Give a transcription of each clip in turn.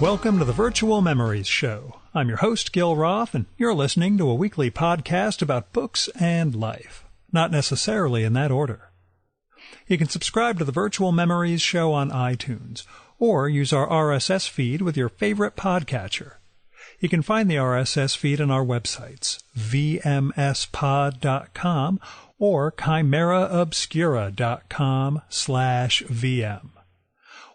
Welcome to the Virtual Memories Show. I'm your host, Gil Roth, and you're listening to a weekly podcast about books and life. Not necessarily in that order. You can subscribe to the Virtual Memories Show on iTunes, or use our RSS feed with your favorite podcatcher. You can find the RSS feed on our websites, vmspod.com or chimeraobscura.com/VM.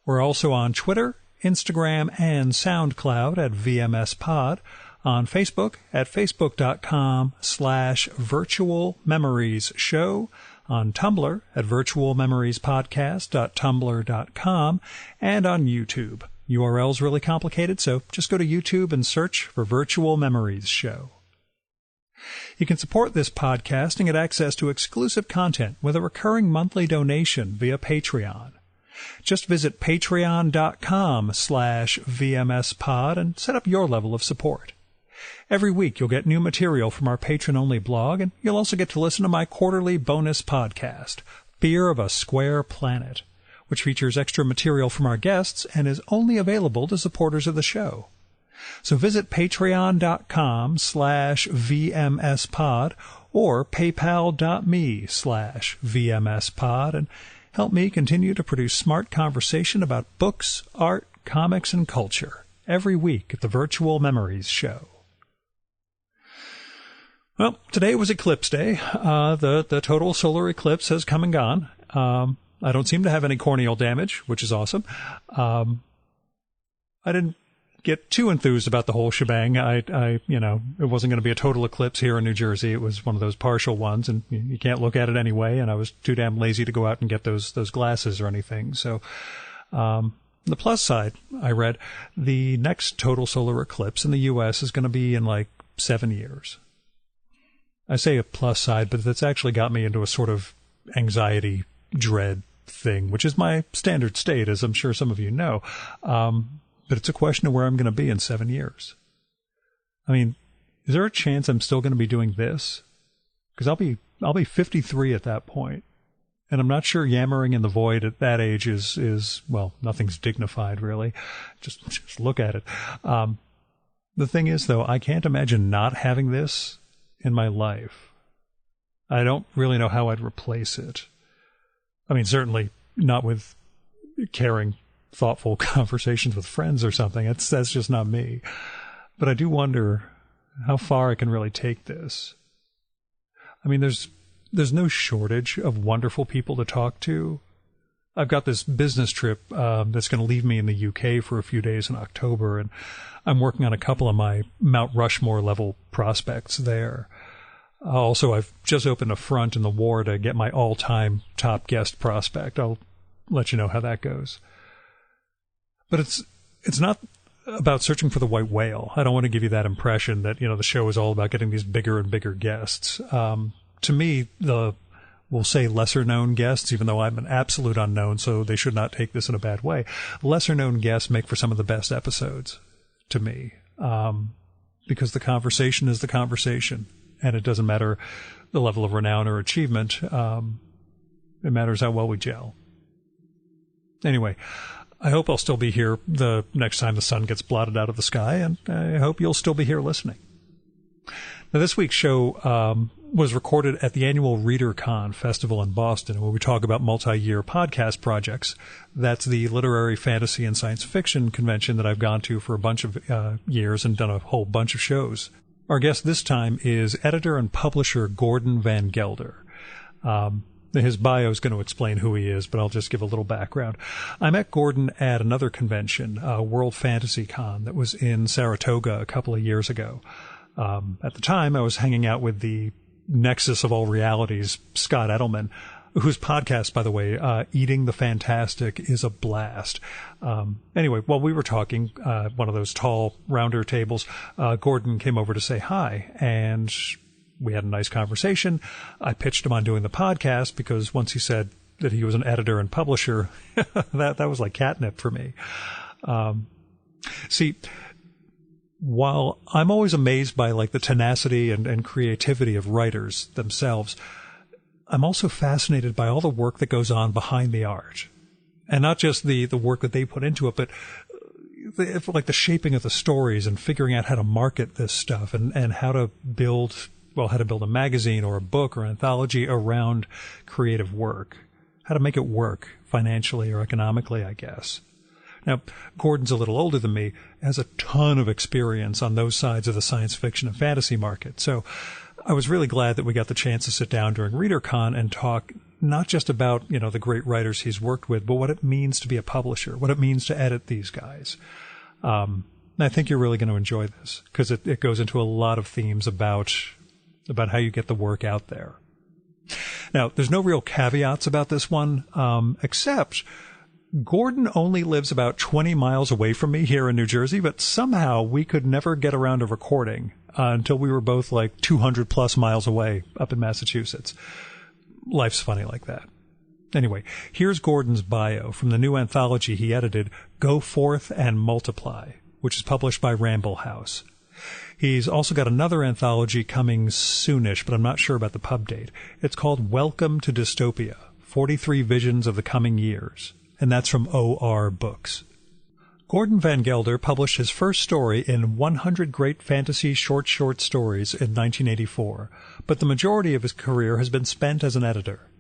We're also on Twitter, Instagram, and SoundCloud at VMSPod, on Facebook at facebook.com/virtualmemoriesshow, on Tumblr at virtualmemoriespodcast.tumblr.com, and on YouTube. URL's really complicated, so just go to YouTube and search for Virtual Memories Show. You can support this podcast and get access to exclusive content with a recurring monthly donation via Patreon. Just visit patreon.com/VMSpod and set up your level of support. Every week you'll get new material from our patron-only blog, and you'll also get to listen to my quarterly bonus podcast, Fear of a Square Planet, which features extra material from our guests and is only available to supporters of the show. So visit patreon.com/VMSpod or paypal.me/VMSpod and help me continue to produce smart conversation about books, art, comics, and culture every week at the Virtual Memories Show. Well, today was Eclipse Day. The total solar eclipse has come and gone. I don't seem to have any corneal damage, which is awesome. I didn't get too enthused about the whole shebang. It wasn't going to be a total eclipse here in New Jersey. It was one of those partial ones, and you can't look at it anyway. And I was too damn lazy to go out and get those glasses or anything. So, the plus side, I read, the next total solar eclipse in the U.S. is going to be in like 7 years. I say a plus side, but that's actually got me into a sort of anxiety, dread thing, which is my standard state, as I'm sure some of you know. But it's a question of where I'm going to be in 7 years. I mean, is there a chance I'm still going to be doing this? Because I'll be 53 at that point, and I'm not sure yammering in the void at that age is well, nothing's dignified really. Just look at it. The thing is, though, I can't imagine not having this in my life. I don't really know how I'd replace it. I mean, certainly not with caring, thoughtful conversations with friends or something. That's just not me. But I do wonder how far I can really take this. I mean, there's no shortage of wonderful people to talk to. I've got this business trip that's going to leave me in the UK for a few days in October, and I'm working on a couple of my Mount Rushmore level prospects there. Also, I've just opened a front in the war to get my all-time top guest prospect. I'll let you know how that goes. But it's not about searching for the white whale. I don't want to give you that impression that, the show is all about getting these bigger and bigger guests. To me, we'll say lesser-known guests, even though I'm an absolute unknown, so they should not take this in a bad way. Lesser-known guests make for some of the best episodes, to me, because the conversation is the conversation, and it doesn't matter the level of renown or achievement. It matters how well we gel. Anyway, I hope I'll still be here the next time the sun gets blotted out of the sky, and I hope you'll still be here listening. Now, this week's show was recorded at the annual ReaderCon Festival in Boston, where we talk about multi-year podcast projects. That's the literary fantasy and science fiction convention that I've gone to for a bunch of years and done a whole bunch of shows. Our guest this time is editor and publisher Gordon Van Gelder. His bio is going to explain who he is, but I'll just give a little background. I met Gordon at another convention, World Fantasy Con, that was in Saratoga a couple of years ago. At the time, I was hanging out with the nexus of all realities, Scott Edelman, whose podcast, by the way, Eating the Fantastic, is a blast. Anyway, while we were talking, one of those tall, rounder tables, Gordon came over to say hi, and we had a nice conversation. I pitched him on doing the podcast because once he said that he was an editor and publisher, that was like catnip for me. See, while I'm always amazed by like the tenacity and creativity of writers themselves, I'm also fascinated by all the work that goes on behind the art. And not just the work that they put into it, but like the shaping of the stories and figuring out how to market this stuff and how to build a magazine or a book or an anthology around creative work, how to make it work financially or economically, I guess. Now, Gordon's a little older than me, has a ton of experience on those sides of the science fiction and fantasy market. So I was really glad that we got the chance to sit down during ReaderCon and talk not just about, the great writers he's worked with, but what it means to be a publisher, what it means to edit these guys. I think you're really going to enjoy this because it goes into a lot of themes about how you get the work out there. Now, there's no real caveats about this one, except Gordon only lives about 20 miles away from me here in New Jersey, but somehow we could never get around to recording until we were both like 200 plus miles away up in Massachusetts. Life's funny like that. Anyway, here's Gordon's bio from the new anthology he edited, Go Forth and Multiply, which is published by Ramble House. He's also got another anthology coming soonish, but I'm not sure about the pub date. It's called Welcome to Dystopia, 43 Visions of the Coming Years, and that's from OR Books. Gordon Van Gelder published his first story in 100 Great Fantasy Short Stories in 1984, but the majority of his career has been spent as an editor.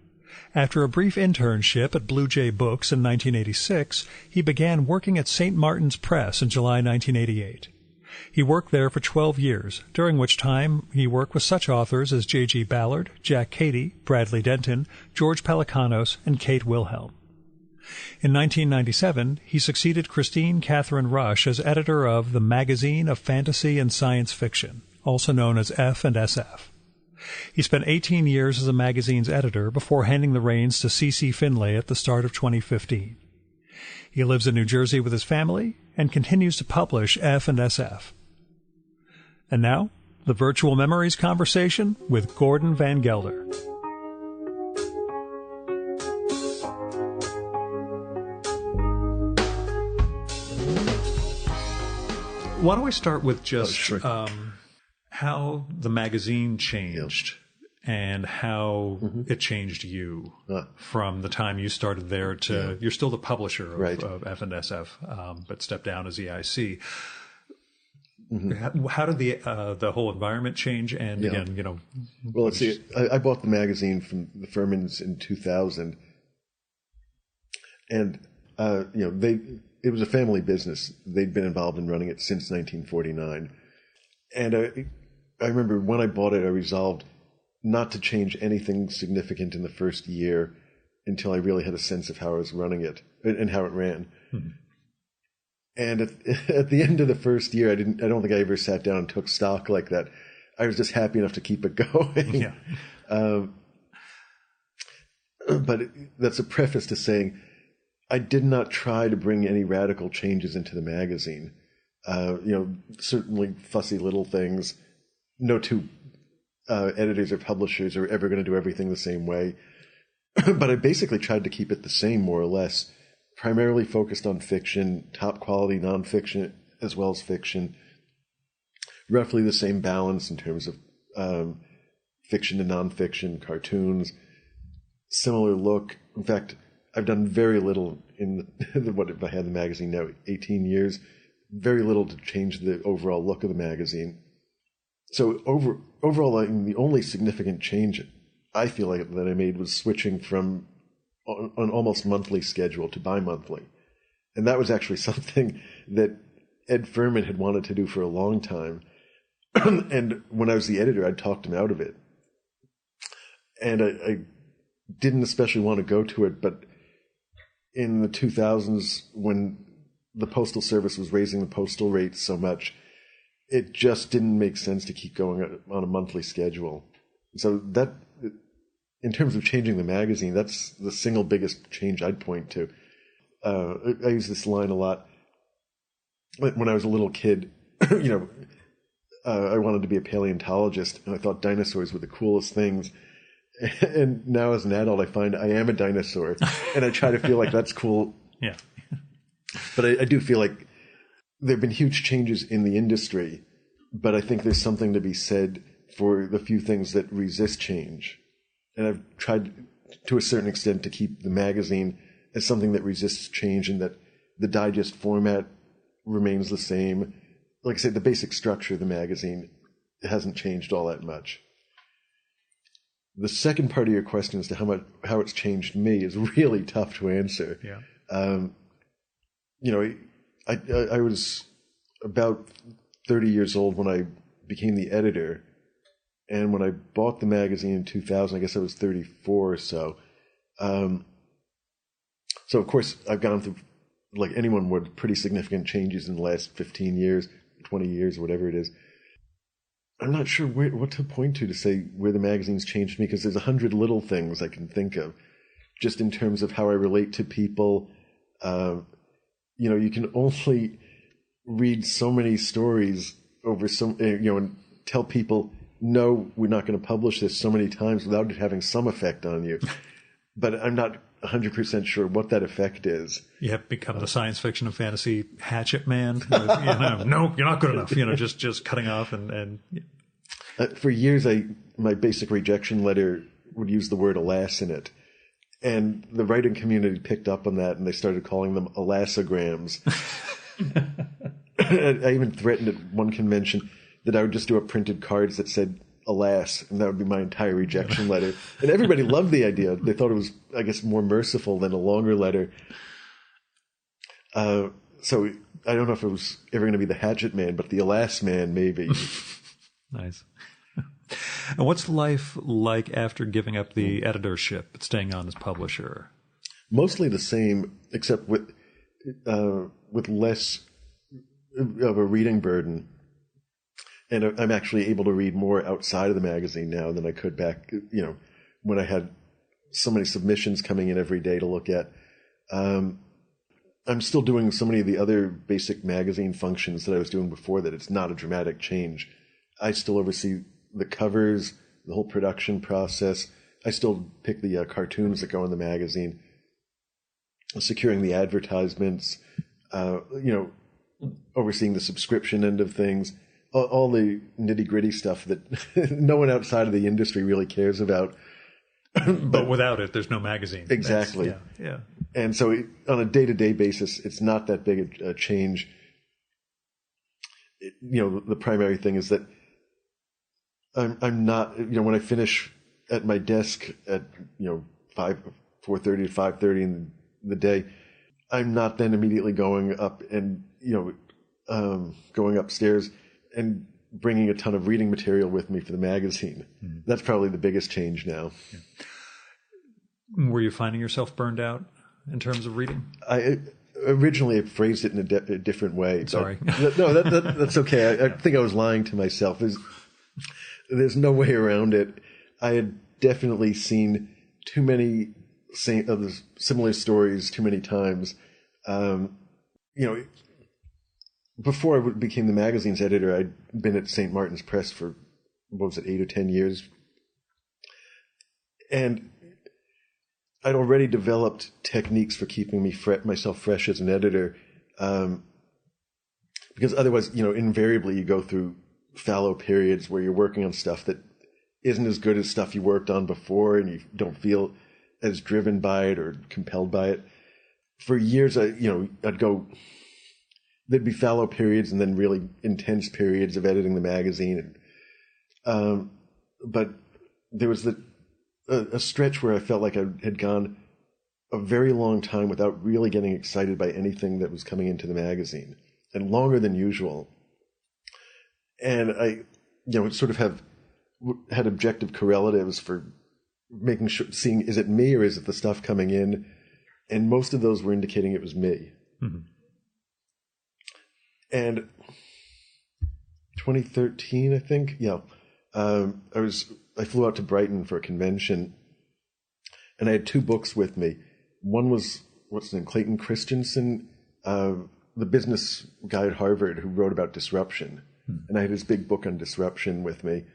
After a brief internship at Blue Jay Books in 1986, he began working at St. Martin's Press in July 1988. He worked there for 12 years, during which time he worked with such authors as J.G. Ballard, Jack Cady, Bradley Denton, George Pelecanos, and Kate Wilhelm. In 1997, he succeeded Christine Catherine Rush as editor of the Magazine of Fantasy and Science Fiction, also known as F&SF. He spent 18 years as a magazine's editor before handing the reins to C.C. Finlay at the start of 2015. He lives in New Jersey with his family and continues to publish F&SF. And now, the Virtual Memories conversation with Gordon Van Gelder. Why don't we start with just how the magazine changed and how it changed you from the time you started there to you're still the publisher of F&SF, but stepped down as EIC. How did the whole environment change? And again, well, let's see. I bought the magazine from the Furmans in 2000, and it was a family business. They'd been involved in running it since 1949. And I remember when I bought it, I resolved not to change anything significant in the first year until I really had a sense of how I was running it and how it ran. Mm-hmm. And at the end of the first year, I don't think I ever sat down and took stock like that. I was just happy enough to keep it going. Yeah. But that's a preface to saying I did not try to bring any radical changes into the magazine. Certainly fussy little things. No two editors or publishers are ever going to do everything the same way. But I basically tried to keep it the same, more or less, primarily focused on fiction, top quality nonfiction as well as fiction. Roughly the same balance in terms of fiction and nonfiction, cartoons, similar look. In fact, I've done very little in what if I had the magazine now 18 years, very little to change the overall look of the magazine. So overall, the only significant change I feel like that I made was switching from an almost monthly schedule to bi-monthly. And that was actually something that Ed Furman had wanted to do for a long time. And when I was the editor, I talked him out of it. And I didn't especially want to go to it, but in the 2000s, when the Postal Service was raising the postal rates so much, it just didn't make sense to keep going on a monthly schedule. So that, in terms of changing the magazine, that's the single biggest change I'd point to. I use this line a lot. When I was a little kid, I wanted to be a paleontologist, and I thought dinosaurs were the coolest things. And now as an adult, I find I am a dinosaur, and I try to feel like that's cool. Yeah. But I do feel like there have been huge changes in the industry, but I think there's something to be said for the few things that resist change. And I've tried to a certain extent to keep the magazine as something that resists change, and that the digest format remains the same. Like I said, the basic structure of the magazine hasn't changed all that much. The second part of your question as to how it's changed me is really tough to answer. Yeah. I was about 30 years old when I became the editor. And when I bought the magazine in 2000, I guess I was 34 or so. So, of course, I've gone through, like anyone would, pretty significant changes in the last 15 years, 20 years, whatever it is. I'm not sure what to point to say where the magazine's changed me, because there's 100 little things I can think of, just in terms of how I relate to people. You can only read so many stories over and tell people, no, we're not going to publish this so many times without it having some effect on you. But I'm not 100% sure what that effect is. You have become the science fiction and fantasy hatchet man. No, you're not good enough. Just cutting off and. For years, my basic rejection letter would use the word "alas" in it, and the writing community picked up on that, and they started calling them "alasograms." I even threatened at one convention that I would just do up printed cards that said "alas," and that would be my entire rejection letter. And everybody loved the idea. They thought it was, I guess, more merciful than a longer letter. So I don't know if it was ever going to be the hatchet man, but the alas man, maybe. Nice. And what's life like after giving up the editorship but staying on as publisher? Mostly the same, except with less of a reading burden. And I'm actually able to read more outside of the magazine now than I could back, when I had so many submissions coming in every day to look at. I'm still doing so many of the other basic magazine functions that I was doing before that it's not a dramatic change. I still oversee the covers, the whole production process. I still pick the cartoons that go in the magazine, securing the advertisements, overseeing the subscription end of things, all the nitty-gritty stuff that no one outside of the industry really cares about. But without it, there's no magazine. Exactly. Yeah. And so on a day-to-day basis, it's not that big a change. The primary thing is that I'm not, when I finish at my desk at, 4:30 to 5:30 in the day, I'm not then immediately going up and, going upstairs and bringing a ton of reading material with me for the magazine. Mm-hmm. That's probably the biggest change now. Yeah. Were you finding yourself burned out in terms of reading? Originally, I phrased it in a different way. Sorry. No, that's okay. I think I was lying to myself. There's no way around it. I had definitely seen too many similar stories too many times. Before I became the magazine's editor, I'd been at St. Martin's Press for, 8 or 10 years. And I'd already developed techniques for keeping myself fresh as an editor. Because otherwise, invariably you go through fallow periods where you're working on stuff that isn't as good as stuff you worked on before, and you don't feel as driven by it or compelled by it. For years, I'd go, there'd be fallow periods and then really intense periods of editing the magazine. But there was a stretch where I felt like I had gone a very long time without really getting excited by anything that was coming into the magazine, and longer than usual. And I, sort of had objective correlatives for making sure, seeing, is it me or is it the stuff coming in? And most of those were indicating it was me. Mm-hmm. And 2013, I think, I flew out to Brighton for a convention, and I had 2 books with me. One was, what's his name, Clayton Christensen, the business guy at Harvard who wrote about disruption. And I had his big book on disruption with me.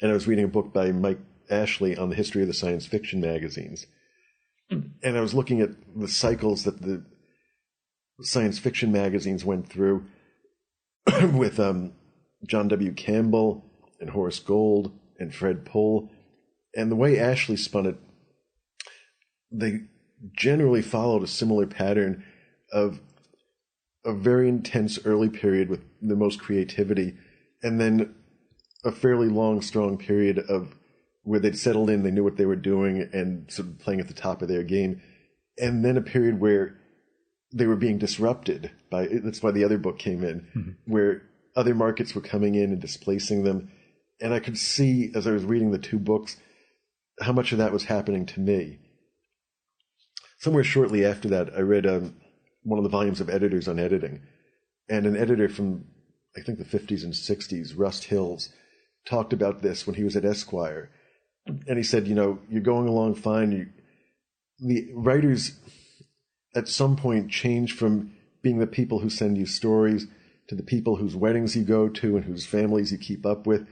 And I was reading a book by Mike Ashley on the history of the science fiction magazines. And I was looking at the cycles that the science fiction magazines went through with John W. Campbell and Horace Gold and Fred Pohl. And the way Ashley spun it, they generally followed a similar pattern of a very intense early period with the most creativity, and then a fairly long, strong period of where they'd settled in, they knew what they were doing, and sort of playing at the top of their game. And then a period where they were being disrupted by, that's why the other book came in, where other markets were coming in and displacing them. And I could see, as I was reading the two books, how much of that was happening to me. Somewhere shortly after that, I read one of the volumes of Editors on Editing. And an editor from, I think, the 50s and 60s, Rust Hills, talked about this when he was at Esquire. And he said, you're going along fine. The writers at some point change from being the people who send you stories to the people whose weddings you go to and whose families you keep up with.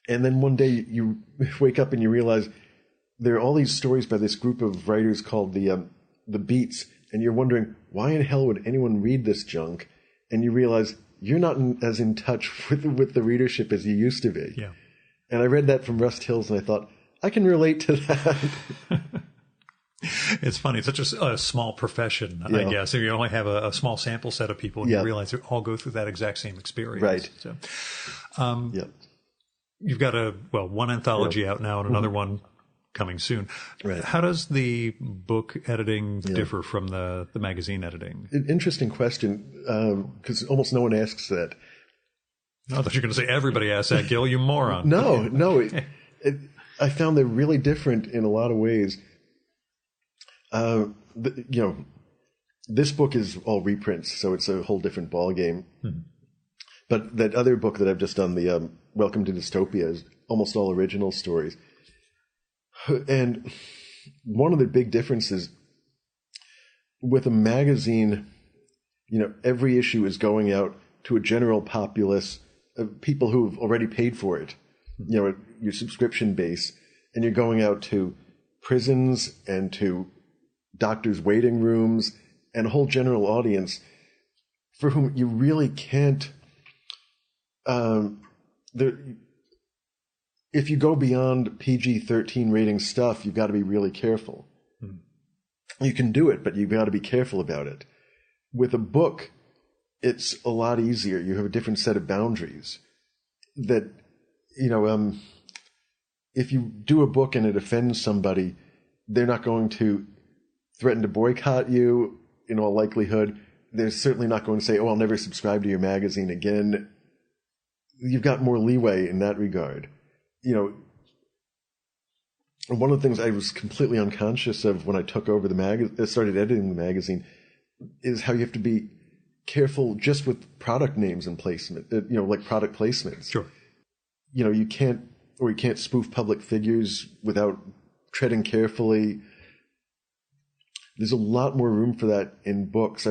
And then one day you wake up and you realize there are all these stories by this group of writers called the Beats, and you're wondering, why in hell would anyone read this junk? And you realize you're not as in touch with the readership as you used to be. Yeah. And I read that from Rust Hills, and I thought, I can relate to that. It's funny. It's such a small profession, I guess. If you only have a small sample set of people, and you realize they all go through that exact same experience. Right. So, you've got one anthology out now and another one coming soon. Right. How does the book editing differ from the magazine editing? Interesting question, because almost no one asks that. I thought you were going to say everybody asks that, Gil, you moron. No. I found they're really different in a lot of ways. This book is all reprints, so it's a whole different ballgame. But that other book that I've just done, the Welcome to Dystopia, is almost all original stories. And one of the big differences with a magazine, every issue is going out to a general populace of people who've already paid for it, your subscription base, and you're going out to prisons and to doctors' waiting rooms and a whole general audience for whom you really can't. If you go beyond PG-13 rating stuff, you've got to be really careful. You can do it, but you've got to be careful about it. With a book, it's a lot easier. You have a different set of boundaries. That, if you do a book and it offends somebody, they're not going to threaten to boycott you in all likelihood. They're certainly not going to say, I'll never subscribe to your magazine again. You've got more leeway in that regard. One of the things I was completely unconscious of when I took over started editing the magazine, is how you have to be careful just with product names and placement, like product placements. Sure. You can't spoof public figures without treading carefully. There's a lot more room for that in books.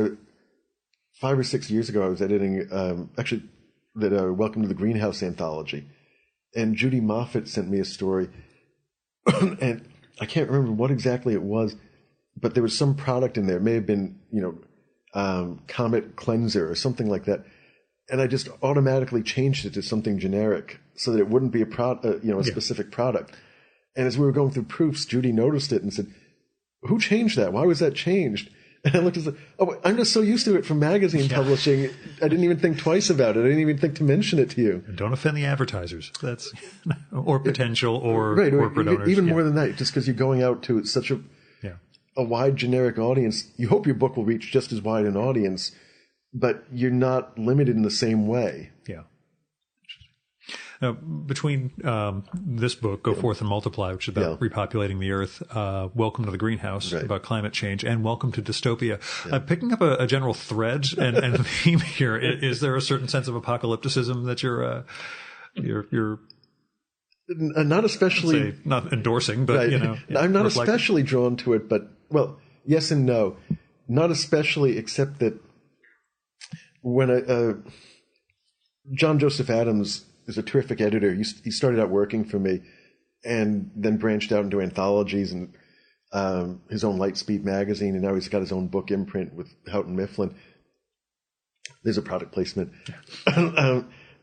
5 or 6 years ago, I was editing, Welcome to the Greenhouse anthology. And Judy Moffett sent me a story, and I can't remember what exactly it was, but there was some product in there. It may have been, Comet Cleanser or something like that. And I just automatically changed it to something generic so that it wouldn't be a specific product. And as we were going through proofs, Judy noticed it and said, "Who changed that? Why was that changed?" And I looked and said, I'm just so used to it from magazine publishing. I didn't even think twice about it. I didn't even think to mention it to you. And don't offend the advertisers. That's or potential or right, corporate owners. Even more than that, just because you're going out to such a wide generic audience, you hope your book will reach just as wide an audience, but you're not limited in the same way. Yeah. Now, between this book, Go Forth and Multiply, which is about repopulating the earth, Welcome to the Greenhouse, about climate change, and Welcome to Dystopia, picking up a general thread and theme here, is there a certain sense of apocalypticism that you're not especially, not endorsing, but I'm not especially drawn to it, but yes and no, not especially, except that when John Joseph Adams is a terrific editor. He started out working for me and then branched out into anthologies and his own Lightspeed magazine, and now he's got his own book imprint with Houghton Mifflin. There's a product placement.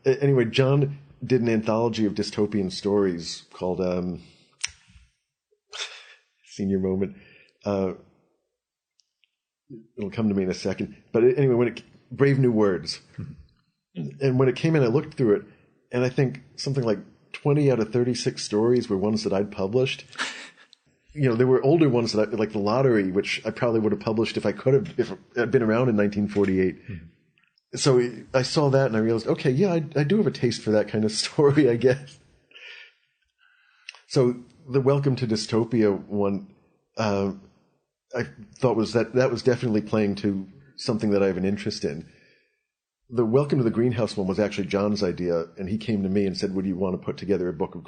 Anyway, John did an anthology of dystopian stories called Senior Moment. it'll come to me in a second. But anyway, Brave New Words. And when it came in, I looked through it, and I think something like 20 out of 36 stories were ones that I'd published. There were older ones that like The Lottery, which I probably would have published if I could have, if I'd been around in 1948. So I saw that and I realized, okay, yeah, I do have a taste for that kind of story, I guess. So the Welcome to Dystopia one, I thought that was definitely playing to something that I have an interest in. The Welcome to the Greenhouse one was actually John's idea, and he came to me and said, would you want to put together a book of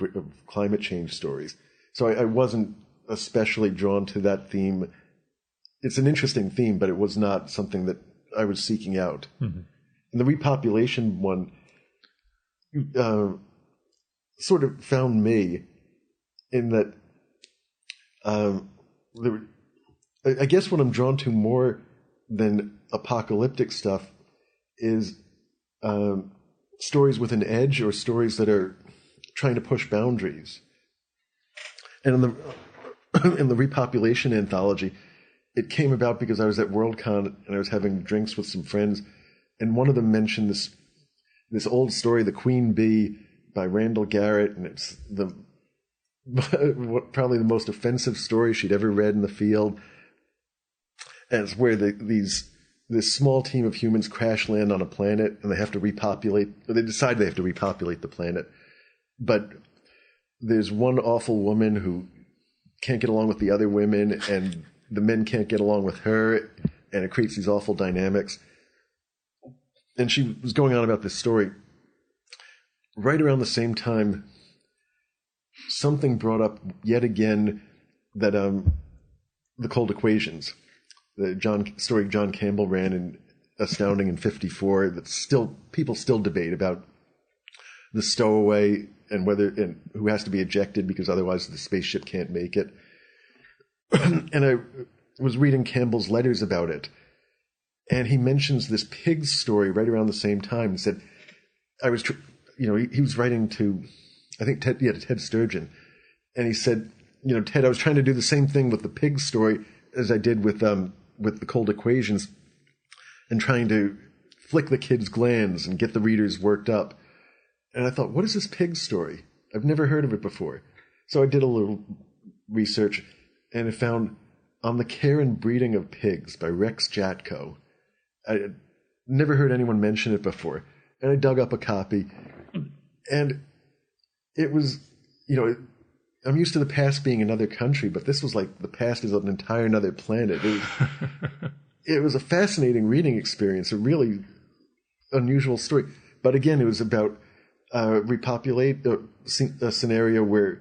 climate change stories? So I wasn't especially drawn to that theme. It's an interesting theme, but it was not something that I was seeking out. And the repopulation one sort of found me in that I guess what I'm drawn to more than apocalyptic stuff is stories with an edge, or stories that are trying to push boundaries. And in the repopulation anthology, it came about because I was at Worldcon and I was having drinks with some friends, and one of them mentioned this old story, The Queen Bee by Randall Garrett, and it's probably the most offensive story she'd ever read in the field. And it's where this small team of humans crash land on a planet, and they have to repopulate. They decide they have to repopulate the planet, but there's one awful woman who can't get along with the other women, and the men can't get along with her, and it creates these awful dynamics. And she was going on about this story. Right around the same time, something brought up yet again that the Cold Equations, the story John Campbell ran in Astounding in '54, that people still debate about the stowaway and who has to be ejected because otherwise the spaceship can't make it. And I was reading Campbell's letters about it, and he mentions this pig's story right around the same time. And said, he was writing to, I think Ted Sturgeon, and he said, Ted, I was trying to do the same thing with the pig story as I did with the Cold Equations, and trying to flick the kids' glands and get the readers worked up. And I thought, what is this pig story? I've never heard of it before. So I did a little research, and I found On the Care and Breeding of Pigs by Rex Jacko. I had never heard anyone mention it before. And I dug up a copy, and it was, I'm used to the past being another country, but this was like the past is an entire another planet. It was a fascinating reading experience, a really unusual story. But again, it was about repopulate a scenario where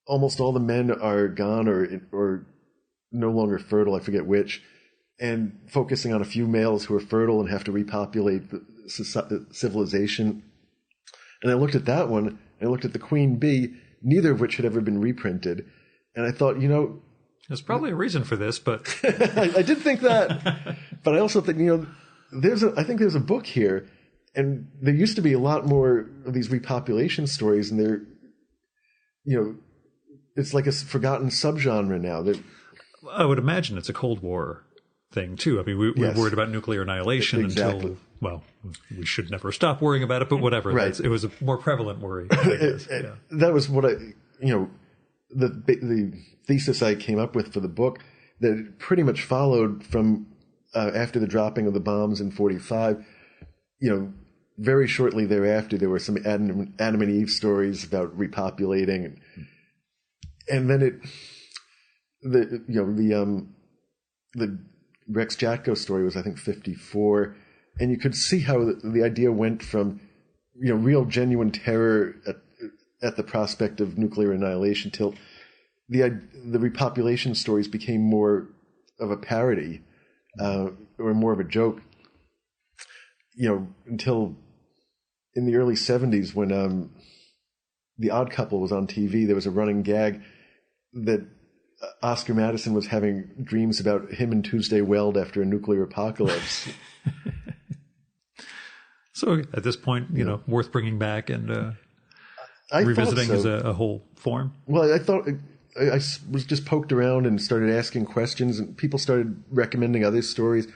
almost all the men are gone or no longer fertile, I forget which, and focusing on a few males who are fertile and have to repopulate the civilization. And I looked at that one, and I looked at The Queen Bee, neither of which had ever been reprinted. And I thought, there's probably a reason for this, but I did think that. But I also think, I think there's a book here, and there used to be a lot more of these repopulation stories, and they're, it's like a forgotten subgenre now. I would imagine it's a Cold War thing too. I mean, we were worried about nuclear annihilation until, we should never stop worrying about it, but whatever. Right. It was a more prevalent worry, I guess. That was what the thesis I came up with for the book, that pretty much followed from after the dropping of the bombs in 1945. Very shortly thereafter, there were some Adam and Eve stories about repopulating, and then the Rex Jacko story was, I think, 1954, and you could see how the idea went from real genuine terror at the prospect of nuclear annihilation till the repopulation stories became more of a parody or more of a joke. Until in the early 1970s, when The Odd Couple was on TV, there was a running gag that Oscar Madison was having dreams about him and Tuesday Weld after a nuclear apocalypse. So at this point, worth bringing back and revisiting as a whole form. Well, I thought was just poked around and started asking questions, and people started recommending other stories,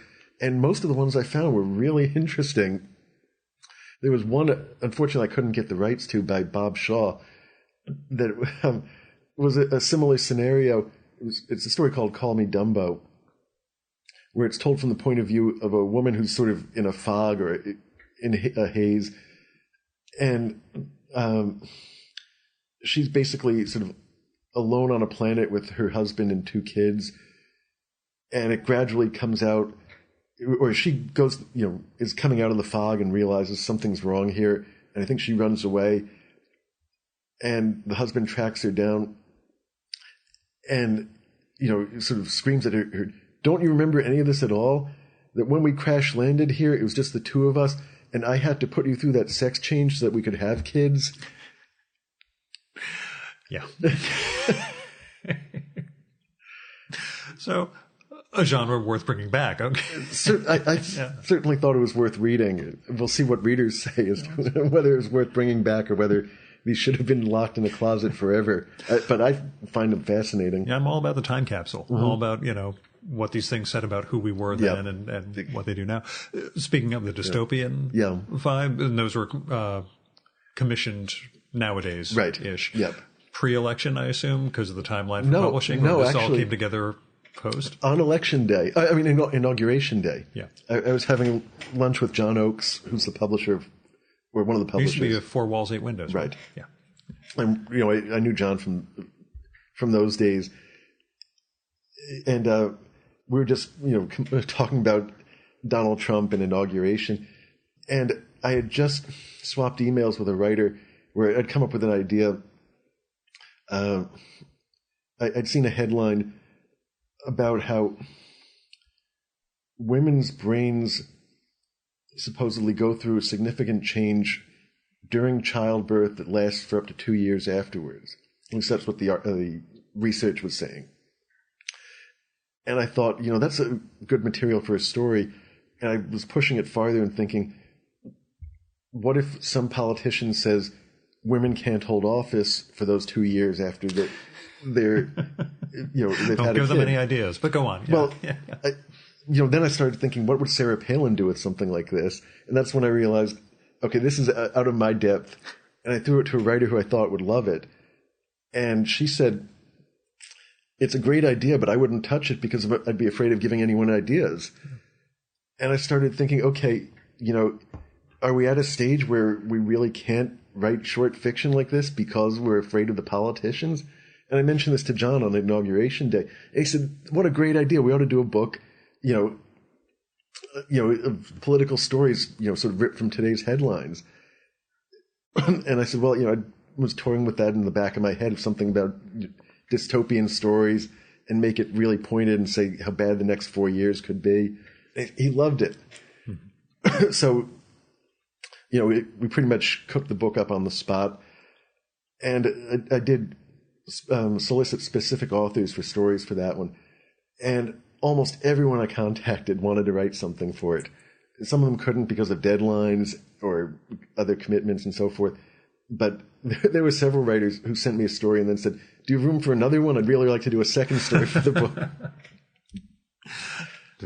and most of the ones I found were really interesting. There was one, unfortunately, I couldn't get the rights to, by Bob Shaw, that was a similar scenario. It's a story called Call Me Dumbo, where it's told from the point of view of a woman who's sort of in a fog or in a haze, and she's basically sort of alone on a planet with her husband and 2 kids, and it gradually comes out, or she goes, is coming out of the fog and realizes something's wrong here, and I think she runs away, and the husband tracks her down and, sort of screams at her, "Don't you remember any of this at all? That when we crash landed here, it was just the 2 of us, and I had to put you through that sex change so that we could have kids." Yeah. So, a genre worth bringing back. Okay. I certainly thought it was worth reading. We'll see what readers say as to whether it was worth bringing back or whether these should have been locked in a closet forever. But I find them fascinating. Yeah, I'm all about the time capsule. I'm all about, what these things said about who we were then and what they do now. Speaking of the dystopian vibe, and those were commissioned nowadays-ish. Right. Yep. Pre-election, I assume, because of the timeline for publishing? No, this actually, all came together post? On election day. I mean, inauguration day. Yeah. I was having lunch with John Oakes, who's the publisher of, or one of the publishers. It used to be 4 Walls, 8 Windows. Right. Yeah. And, I knew John from those days. And we were just, talking about Donald Trump and inauguration. And I had just swapped emails with a writer where I'd come up with an idea. I'd seen a headline about how women's brains supposedly go through a significant change during childbirth that lasts for up to 2 years afterwards. At least that's what the research was saying. And I thought, that's a good material for a story. And I was pushing it farther and thinking, what if some politician says women can't hold office for those 2 years after they're they've Don't had a kid? give them any ideas, but go on. Yeah. Well, then I started thinking, what would Sarah Palin do with something like this? And that's when I realized, okay, this is out of my depth. And I threw it to a writer who I thought would love it. And she said, it's a great idea, but I wouldn't touch it because I'd be afraid of giving anyone ideas. And I started thinking, okay, are we at a stage where we really can't write short fiction like this because we're afraid of the politicians? And I mentioned this to John on inauguration day. And he said, what a great idea. We ought to do a book, of political stories, sort of ripped from today's headlines. And I said, well, I was toying with that in the back of my head, of something about dystopian stories, and make it really pointed and say how bad the next 4 years could be. He loved it. Mm-hmm. So, we pretty much cooked the book up on the spot. And I did solicit specific authors for stories for that one. And almost everyone I contacted wanted to write something for it. Some of them couldn't because of deadlines or other commitments and so forth. But there were several writers who sent me a story and then said, do you have room for another one? I'd really like to do a second story for the book.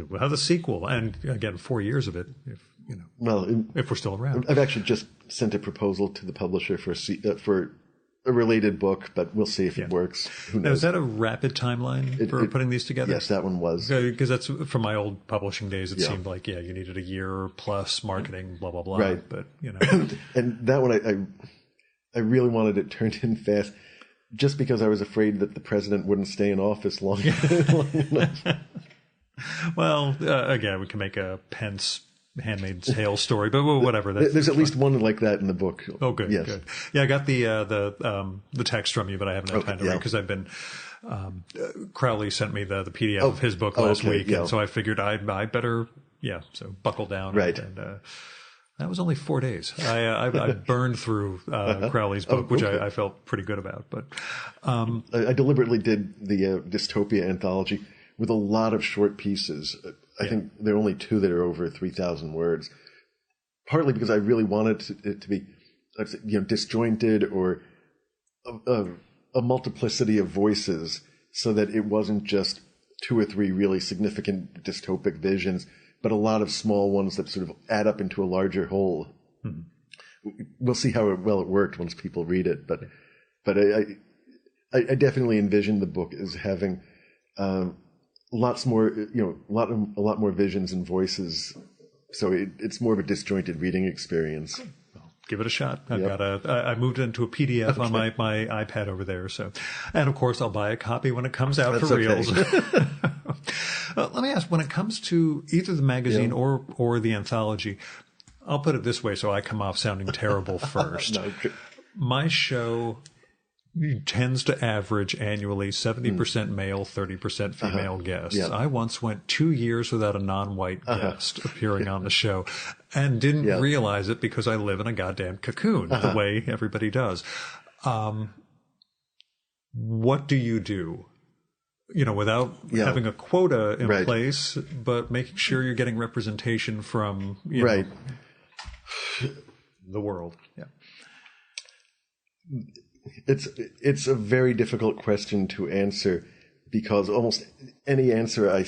We'll have the sequel. And again, 4 years of it, if we're still around. I've actually just sent a proposal to the publisher for a related book, but we'll see if it works. Who knows? Now, is that a rapid timeline for putting these together? Yes, that one was. Because that's from my old publishing days. It seemed like, you needed a year plus marketing, blah, blah, blah. Right. But, And that one, I really wanted it turned in fast, just because I was afraid that the president wouldn't stay in office long enough. Well, again, we can make a Pence Handmaid's Tale story, but whatever. There's at least one like that in the book. Oh, good, yes. Good. Yeah, I got the text from you, but I haven't had time to read because I've been. Crowley sent me the PDF of his book last week, and so I figured I better so buckle down. Right. And that was only 4 days. I burned through Crowley's book, which I felt pretty good about. But I deliberately did the Dystopia anthology with a lot of short pieces. I think there are only 2 that are over 3,000 words. Partly because I really wanted it to be, disjointed or a multiplicity of voices so that it wasn't just 2 or 3 really significant dystopic visions, but a lot of small ones that sort of add up into a larger whole. We'll see how well it worked once people read it, but I definitely envision the book as having lots more, a lot more visions and voices. So it's more of a disjointed reading experience. Give it a shot. I moved it into a PDF on my iPad over there. So, and of course I'll buy a copy when it comes out for reals. Let me ask, when it comes to either the magazine or the anthology, I'll put it this way so I come off sounding terrible first. My show tends to average annually 70% male, 30% female guests. Yeah. I once went 2 years without a non-white guest appearing on the show and didn't realize it because I live in a goddamn cocoon the way everybody does. What do you do? Without having a quota in place, but making sure you're getting representation from, the world. Yeah. It's a very difficult question to answer because almost any answer I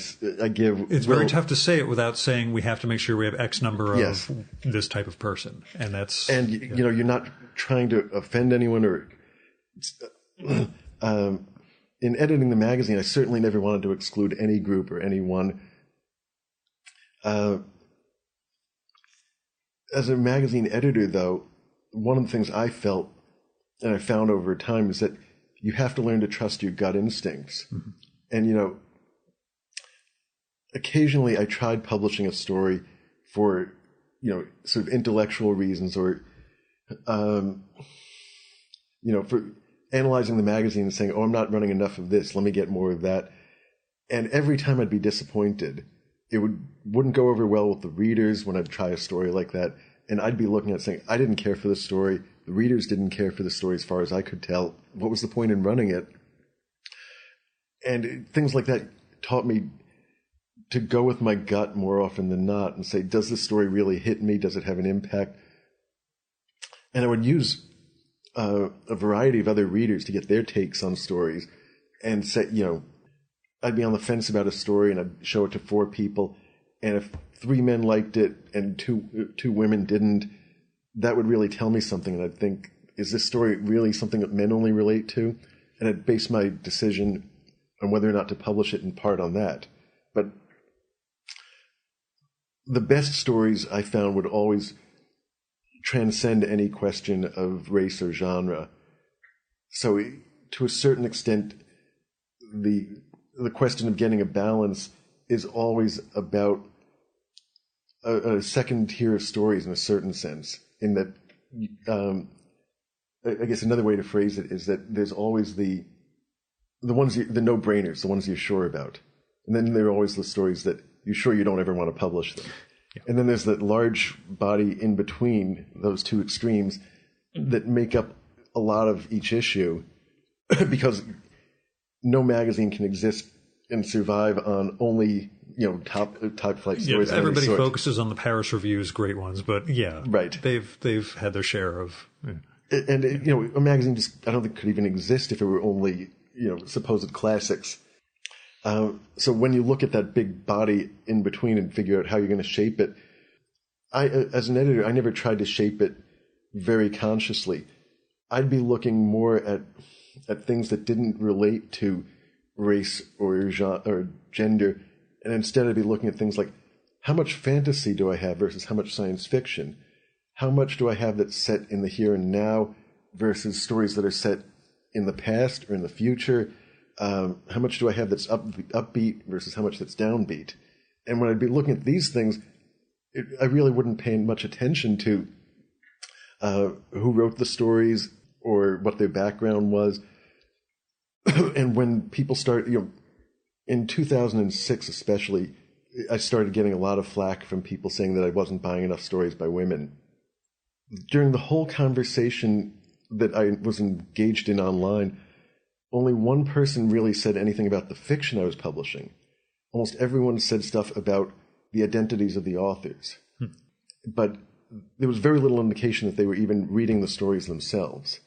give... It's very tough to say it without saying we have to make sure we have X number of this type of person. And that's... And, you're not trying to offend anyone or... in editing the magazine, I certainly never wanted to exclude any group or anyone. As a magazine editor, though, one of the things I felt and I found over time is that you have to learn to trust your gut instincts. Mm-hmm. And, occasionally I tried publishing a story for, sort of intellectual reasons or, for analyzing the magazine and saying, I'm not running enough of this. Let me get more of that. And every time I'd be disappointed. It wouldn't go over well with the readers when I'd try a story like that. And I'd be looking at it saying, I didn't care for the story. The readers didn't care for the story as far as I could tell. What was the point in running it? And things like that taught me to go with my gut more often than not and say, does this story really hit me? Does it have an impact? And I would use a variety of other readers to get their takes on stories and say, I'd be on the fence about a story and I'd show it to 4 people. And if 3 men liked it and two women didn't, that would really tell me something. And I'd think, is this story really something that men only relate to? And I'd base my decision on whether or not to publish it in part on that. But the best stories I found would always transcend any question of race or genre. So to a certain extent, the question of getting a balance is always about a second tier of stories in a certain sense, in that I guess another way to phrase it is that there's always the ones, the no-brainers, the ones you're sure about. And then there are always the stories that you're sure you don't ever want to publish them. Yeah. And then there's that large body in between those two extremes that make up a lot of each issue because no magazine can exist and survive on only, top flight stories. Yeah, everybody focuses on the Paris Review's great ones, but they've had their share of. And a magazine I don't think could even exist if it were only supposed classics. So when you look at that big body in between and figure out how you're going to shape it, as an editor, I never tried to shape it very consciously. I'd be looking more at things that didn't relate to race or genre or gender, and instead I'd be looking at things like, how much fantasy do I have versus how much science fiction? How much do I have that's set in the here and now versus stories that are set in the past or in the future? How much do I have that's upbeat versus how much that's downbeat? And when I'd be looking at these things, I really wouldn't pay much attention to who wrote the stories or what their background was. And when people start, in 2006 especially, I started getting a lot of flack from people saying that I wasn't buying enough stories by women. During the whole conversation that I was engaged in online, only one person really said anything about the fiction I was publishing. Almost everyone said stuff about the identities of the authors. But there was very little indication that they were even reading the stories themselves.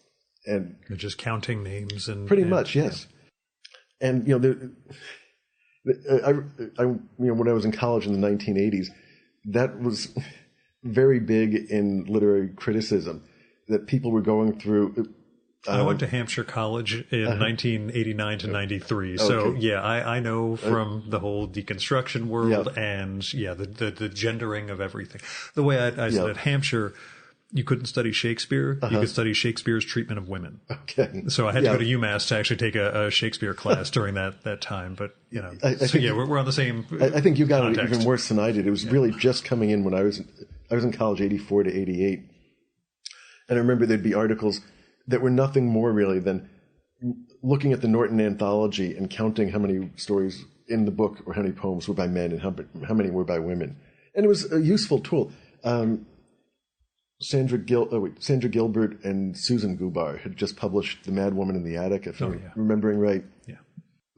And they're just counting names and pretty much, yes. Yeah. And when I was in college in the 1980s, that was very big in literary criticism, that people were going through. I went to Hampshire College in 1989 to 93. So, yeah, I know from the whole deconstruction world and, the gendering of everything. The way I said at Hampshire, you couldn't study Shakespeare. You could study Shakespeare's treatment of women. Okay. So I had to go to UMass to actually take a Shakespeare class during that time. But, we're on the same I think you got it even worse than I did. It was really just coming in when I was in college, 84 to 88. And I remember there'd be articles that were nothing more really than looking at the Norton Anthology and counting how many stories in the book or how many poems were by men and how many were by women. And it was a useful tool. Sandra Gilbert and Susan Gubar had just published The Mad Woman in the Attic, if I'm remembering right. Yeah.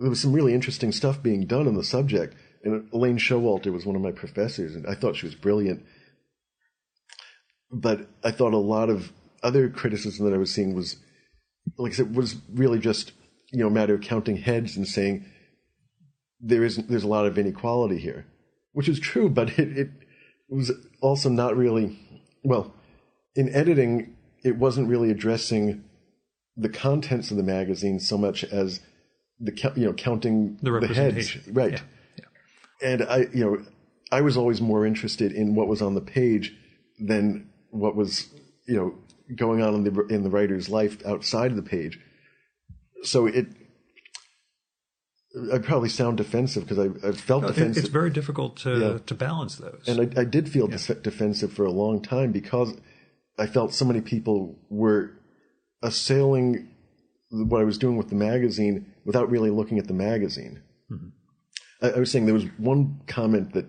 There was some really interesting stuff being done on the subject. And Elaine Showalter was one of my professors, and I thought she was brilliant. But I thought a lot of other criticism that I was seeing was, like I said, was really just, a matter of counting heads and saying there's a lot of inequality here, which is true, but it was also not really, well, in editing, it wasn't really addressing the contents of the magazine so much as counting the heads, right? Yeah. And I was always more interested in what was on the page than what was going on in the writer's life outside of the page. So I probably sound defensive because I felt defensive. It's very difficult to balance those. And I did feel defensive for a long time because I felt so many people were assailing what I was doing with the magazine without really looking at the magazine. Mm-hmm. I was saying there was one comment that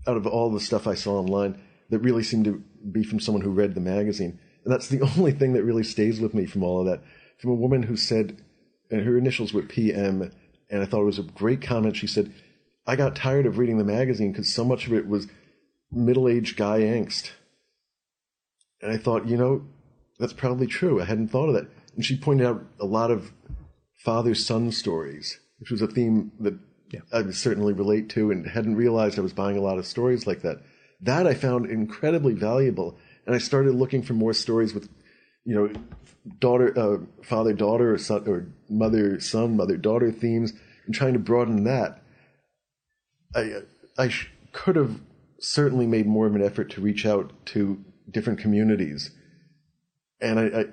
out of all the stuff I saw online that really seemed to be from someone who read the magazine. And that's the only thing that really stays with me from all of that. From a woman who said, and her initials were PM, and I thought it was a great comment. She said, I got tired of reading the magazine because so much of it was middle-aged guy angst. And I thought, that's probably true. I hadn't thought of that. And she pointed out a lot of father-son stories, which was a theme that I would certainly relate to and hadn't realized I was buying a lot of stories like that. That I found incredibly valuable. And I started looking for more stories with, father-daughter or son, or mother-son, mother-daughter themes, and trying to broaden that. I could have certainly made more of an effort to reach out to different communities. And I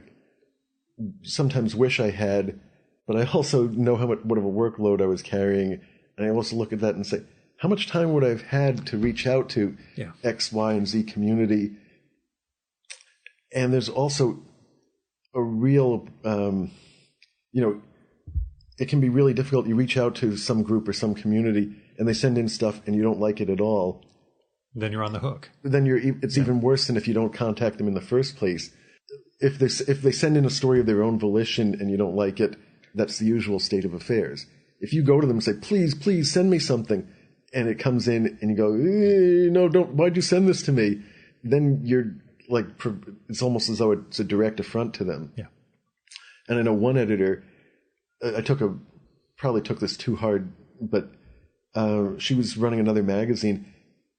sometimes wish I had, but I also know what of a workload I was carrying. And I also look at that and say, how much time would I have had to reach out to X, Y, and Z community? And there's also a real, it can be really difficult. You reach out to some group or some community and they send in stuff and you don't like it at all. Then you're on the hook. Then it's even worse than if you don't contact them in the first place. If they send in a story of their own volition and you don't like it, that's the usual state of affairs. If you go to them and say, please send me something, and it comes in and you go, no, don't, why'd you send this to me? Then you're like, it's almost as though it's a direct affront to them. Yeah. And I know one editor, I probably took this too hard, but she was running another magazine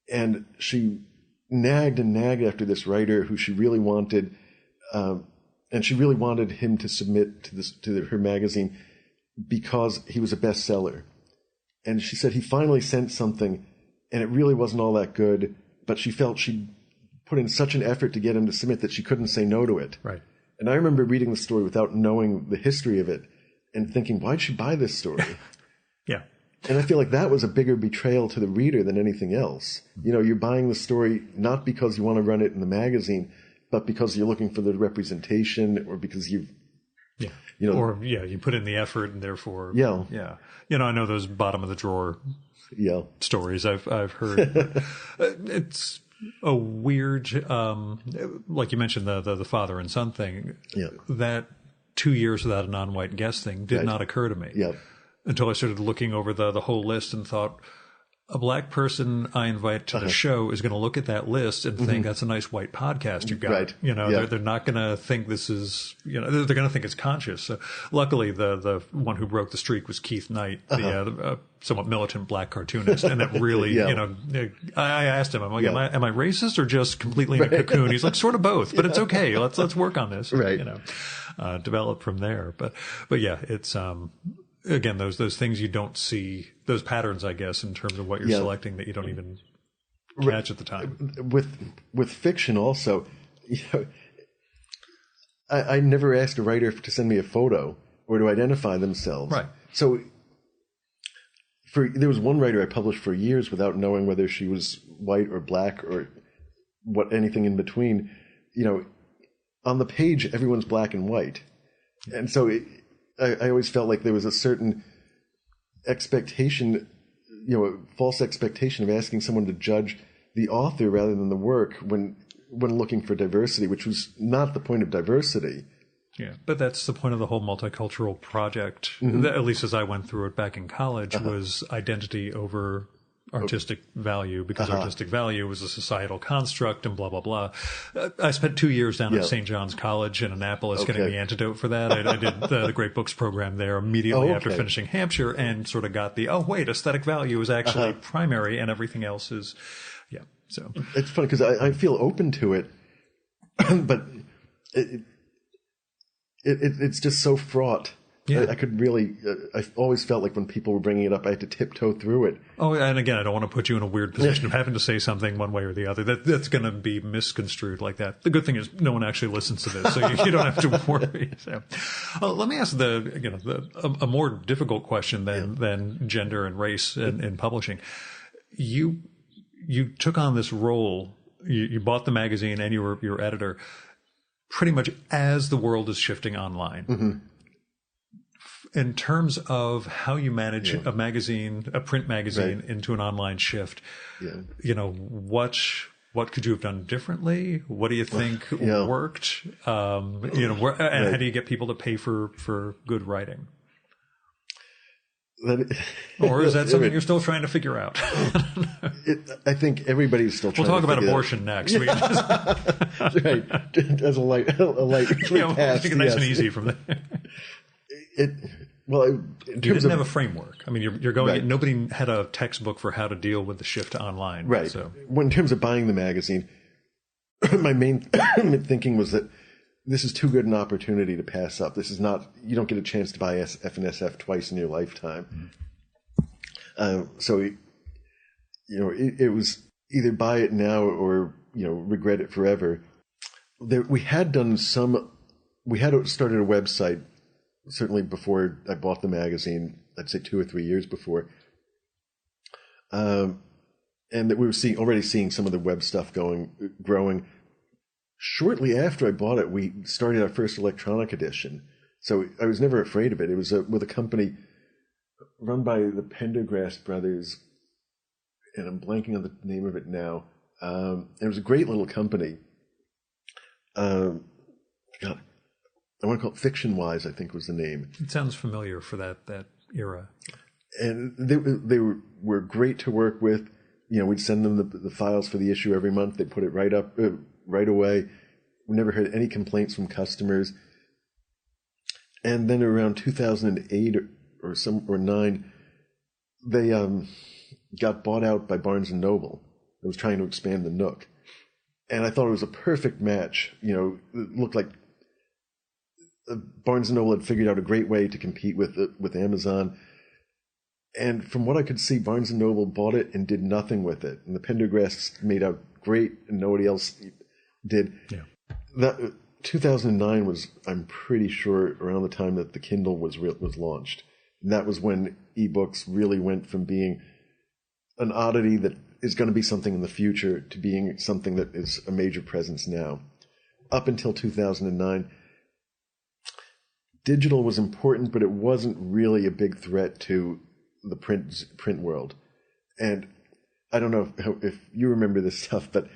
and she nagged and nagged after this writer who she really wanted, and she really wanted him to submit to her magazine because he was a bestseller. And she said he finally sent something, and it really wasn't all that good, but she felt she'd put in such an effort to get him to submit that she couldn't say no to it. Right. And I remember reading the story without knowing the history of it and thinking, why'd she buy this story? Yeah. And I feel like that was a bigger betrayal to the reader than anything else. You're buying the story not because you want to run it in the magazine, but because you're looking for the representation or because you put in the effort and therefore, I know those bottom of the drawer stories I've heard. It's a weird, like you mentioned, the father and son thing. Yeah. That 2 years without a non-white guest thing did not occur to me until I started looking over the whole list and thought, a black person I invite to the show is going to look at that list and think that's a nice white podcast you've got. Right. You know, Yeah. they're not going to think this is, you know, they're going to think it's conscious. So luckily, the one who broke the streak was Keith Knight, the somewhat militant black cartoonist. And that really, Yeah. you know, I asked him, I'm like, am I racist or just completely in a cocoon? He's like, sort of both, but it's okay. Let's work on this. Right. You know, develop from there. But yeah, it's, again, those things you don't see, those patterns, I guess, in terms of what you're selecting that you don't even catch at the time. With fiction also, you know, I never asked a writer to send me a photo or to identify themselves. Right. So there was one writer I published for years without knowing whether she was white or black or anything in between. You know, on the page, everyone's black and white. And so I always felt like there was a certain expectation, you know, false expectation of asking someone to judge the author rather than the work when looking for diversity, which was not the point of diversity. Yeah, but that's the point of the whole multicultural project, at least as I went through it back in college, was identity over artistic value, because artistic value was a societal construct and blah, blah, blah. I spent 2 years down at St. John's College in Annapolis getting the antidote for that. I did the Great Books program there immediately after finishing Hampshire and sort of got the, aesthetic value is actually primary and everything else is, so. It's funny because I feel open to it, but it's just so fraught. Yeah. I could really, I always felt like when people were bringing it up, I had to tiptoe through it. Oh, and again, I don't want to put you in a weird position of having to say something one way or the other. That's going to be misconstrued like that. The good thing is no one actually listens to this, so you don't have to worry. So, let me ask a more difficult question than gender and race in publishing. You took on this role, you bought the magazine and you were your editor pretty much as the world is shifting online. Mm-hmm. In terms of how you manage a print magazine into an online shift, you know, what could you have done differently? What do you think worked? You know, and how do you get people to pay for good writing? Or is that something you're still trying to figure out? I think everybody's still trying to figure We'll talk about abortion next. Right. As a light pass. Take it nice and easy from there. You didn't have a framework. I mean, you're going. Nobody had a textbook for how to deal with the shift to online. Right. So, in terms of buying the magazine, my main thinking was that this is too good an opportunity to pass up. This is not. You don't get a chance to buy F&SF twice in your lifetime. Mm-hmm. So, you know, it was either buy it now or, you know, regret it forever. We had started a website. Certainly before I bought the magazine, I'd say 2 or 3 years before. And that we were already seeing some of the web stuff growing. Shortly after I bought it, we started our first electronic edition. So I was never afraid of it. It was with a company run by the Pendergrast brothers, and I'm blanking on the name of it now. It was a great little company. I want to call it Fiction Wise, I think was the name. It sounds familiar for that era. And they were great to work with. You know, we'd send them the files for the issue every month. They'd put it right up right away. We never heard any complaints from customers. And then around 2008 or 9, they got bought out by Barnes & Noble. That was trying to expand the Nook. And I thought it was a perfect match. You know, it looked like Barnes & Noble had figured out a great way to compete with Amazon. And from what I could see, Barnes & Noble bought it and did nothing with it. And the Pendergrasts made out great and nobody else did. Yeah. That 2009 was, I'm pretty sure, around the time that the Kindle was launched. And that was when ebooks really went from being an oddity that is going to be something in the future to being something that is a major presence now. Up until 2009, digital was important, but it wasn't really a big threat to the print world. And I don't know if you remember this stuff, but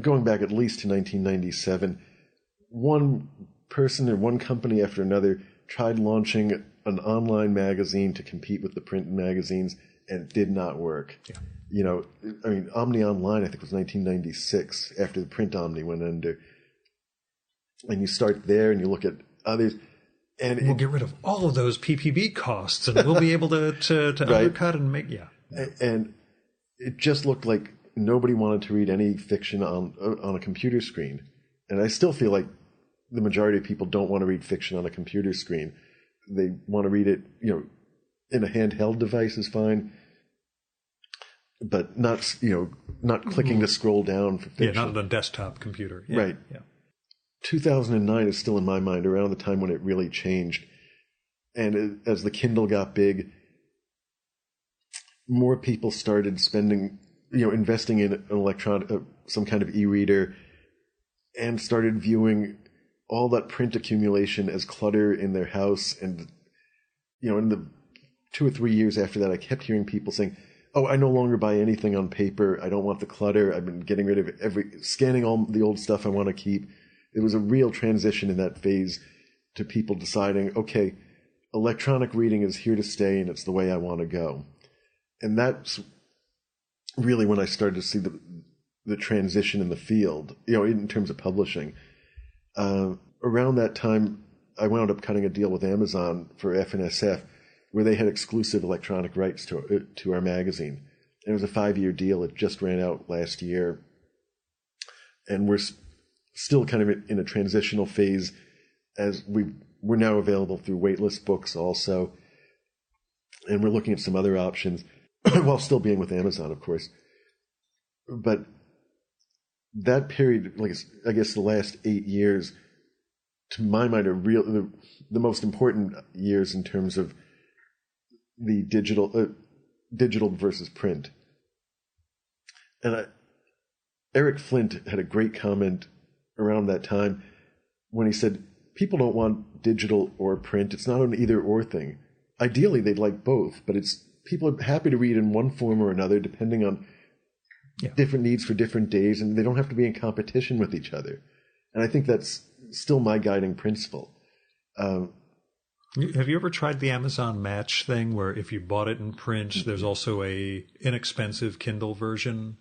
going back at least to 1997, one person or one company after another tried launching an online magazine to compete with the print magazines, and it did not work. Yeah. You know, I mean, Omni Online, I think, was 1996, after the print Omni went under. And you start there and you look at others. And we'll get rid of all of those PPB costs, and we'll be able to right. undercut and make, And it just looked like nobody wanted to read any fiction on a computer screen. And I still feel like the majority of people don't want to read fiction on a computer screen. They want to read it, you know, in a handheld device is fine, but not clicking to scroll down for fiction. Yeah, not on a desktop computer. Yeah, right. Yeah. 2009 is still in my mind around the time when it really changed. And as the Kindle got big, more people started spending, investing in an electronic, some kind of e-reader, and started viewing all that print accumulation as clutter in their house. And, in the 2 or 3 years after that, I kept hearing people saying, "Oh, I no longer buy anything on paper. I don't want the clutter. I've been getting rid of scanning all the old stuff I want to keep." It was a real transition in that phase to people deciding, okay, electronic reading is here to stay and it's the way I want to go. And that's really when I started to see the transition in the field, in terms of publishing. Around that time, I wound up cutting a deal with Amazon for F&SF, where they had exclusive electronic rights to our magazine. And it was a 5-year deal. It just ran out last year. And we're still kind of in a transitional phase, as we're now available through waitlist books also. And we're looking at some other options while still being with Amazon, of course. But that period, I guess the last 8 years, to my mind, are the most important years in terms of the digital versus print. And Eric Flint had a great comment around that time when he said, people don't want digital or print. It's not an either or thing. Ideally, they'd like both, but people are happy to read in one form or another depending on different needs for different days, and they don't have to be in competition with each other. And I think that's still my guiding principle. Have you ever tried the Amazon Match thing, where if you bought it in print, there's also a inexpensive Kindle version?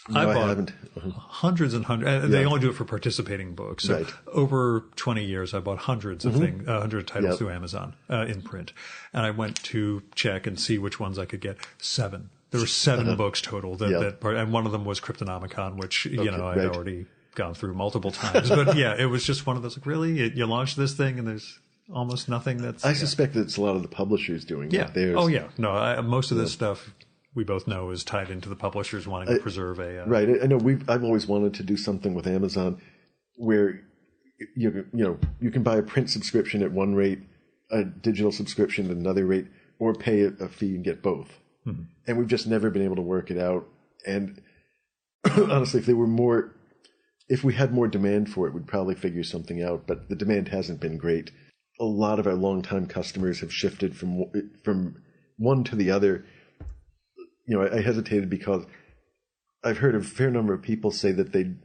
No, I haven't. Hundreds and hundreds. They only do it for participating books. So over 20 years, I bought hundreds of things, 100 titles through Amazon in print. And I went to check and see which ones I could get. 7. There were 7 books total. And one of them was Cryptonomicon, which, I'd already gone through multiple times. But it was just one of those, really? You launched this thing and there's almost nothing that's... I suspect that it's a lot of the publishers doing it. Oh, yeah. No, most of this stuff... we both know is tied into the publishers wanting to preserve a... Right. I know I've always wanted to do something with Amazon where, you can buy a print subscription at one rate, a digital subscription at another rate, or pay a fee and get both. Mm-hmm. And we've just never been able to work it out. And honestly, if we had more demand for it, we'd probably figure something out. But the demand hasn't been great. A lot of our longtime customers have shifted from one to the other. I hesitated because I've heard a fair number of people say that they'd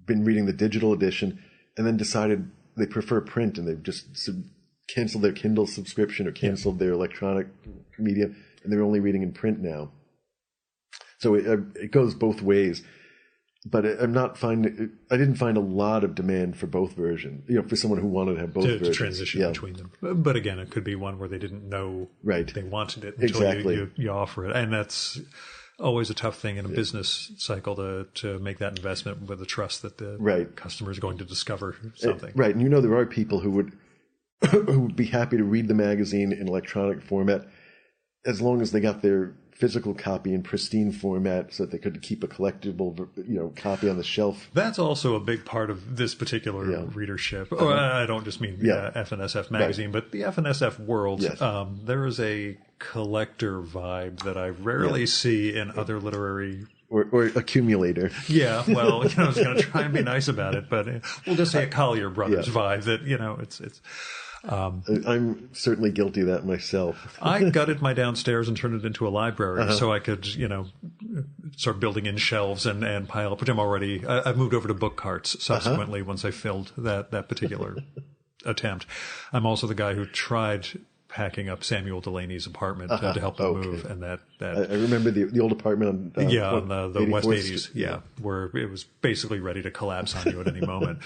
been reading the digital edition and then decided they prefer print, and they've just canceled their Kindle subscription or canceled their electronic media, and they're only reading in print now. So it goes both ways. But I didn't find a lot of demand for both versions, for someone who wanted to have both versions. To transition between them. But again, it could be one where they didn't know they wanted it until you offer it. And that's always a tough thing in a business cycle to make that investment with the trust that the customer is going to discover something. Right. And there are people who would be happy to read the magazine in electronic format as long as they got their physical copy in pristine format so that they could keep a collectible, copy on the shelf. That's also a big part of this particular readership. Or I don't just mean the F&SF magazine, but the F&SF world. Yes. There is a collector vibe that I rarely see in other literary... Or accumulator. Yeah, well, I was going to try and be nice about it, but we'll just say a Collier Brothers vibe that, it's... I'm certainly guilty of that myself. I gutted my downstairs and turned it into a library so I could, start building in shelves and pile up, which I've moved over to book carts subsequently once I filled that particular attempt. I'm also the guy who tried hacking up Samuel Delaney's apartment to help him move, and that I remember the old apartment on on the West 80s, where it was basically ready to collapse on you at any moment.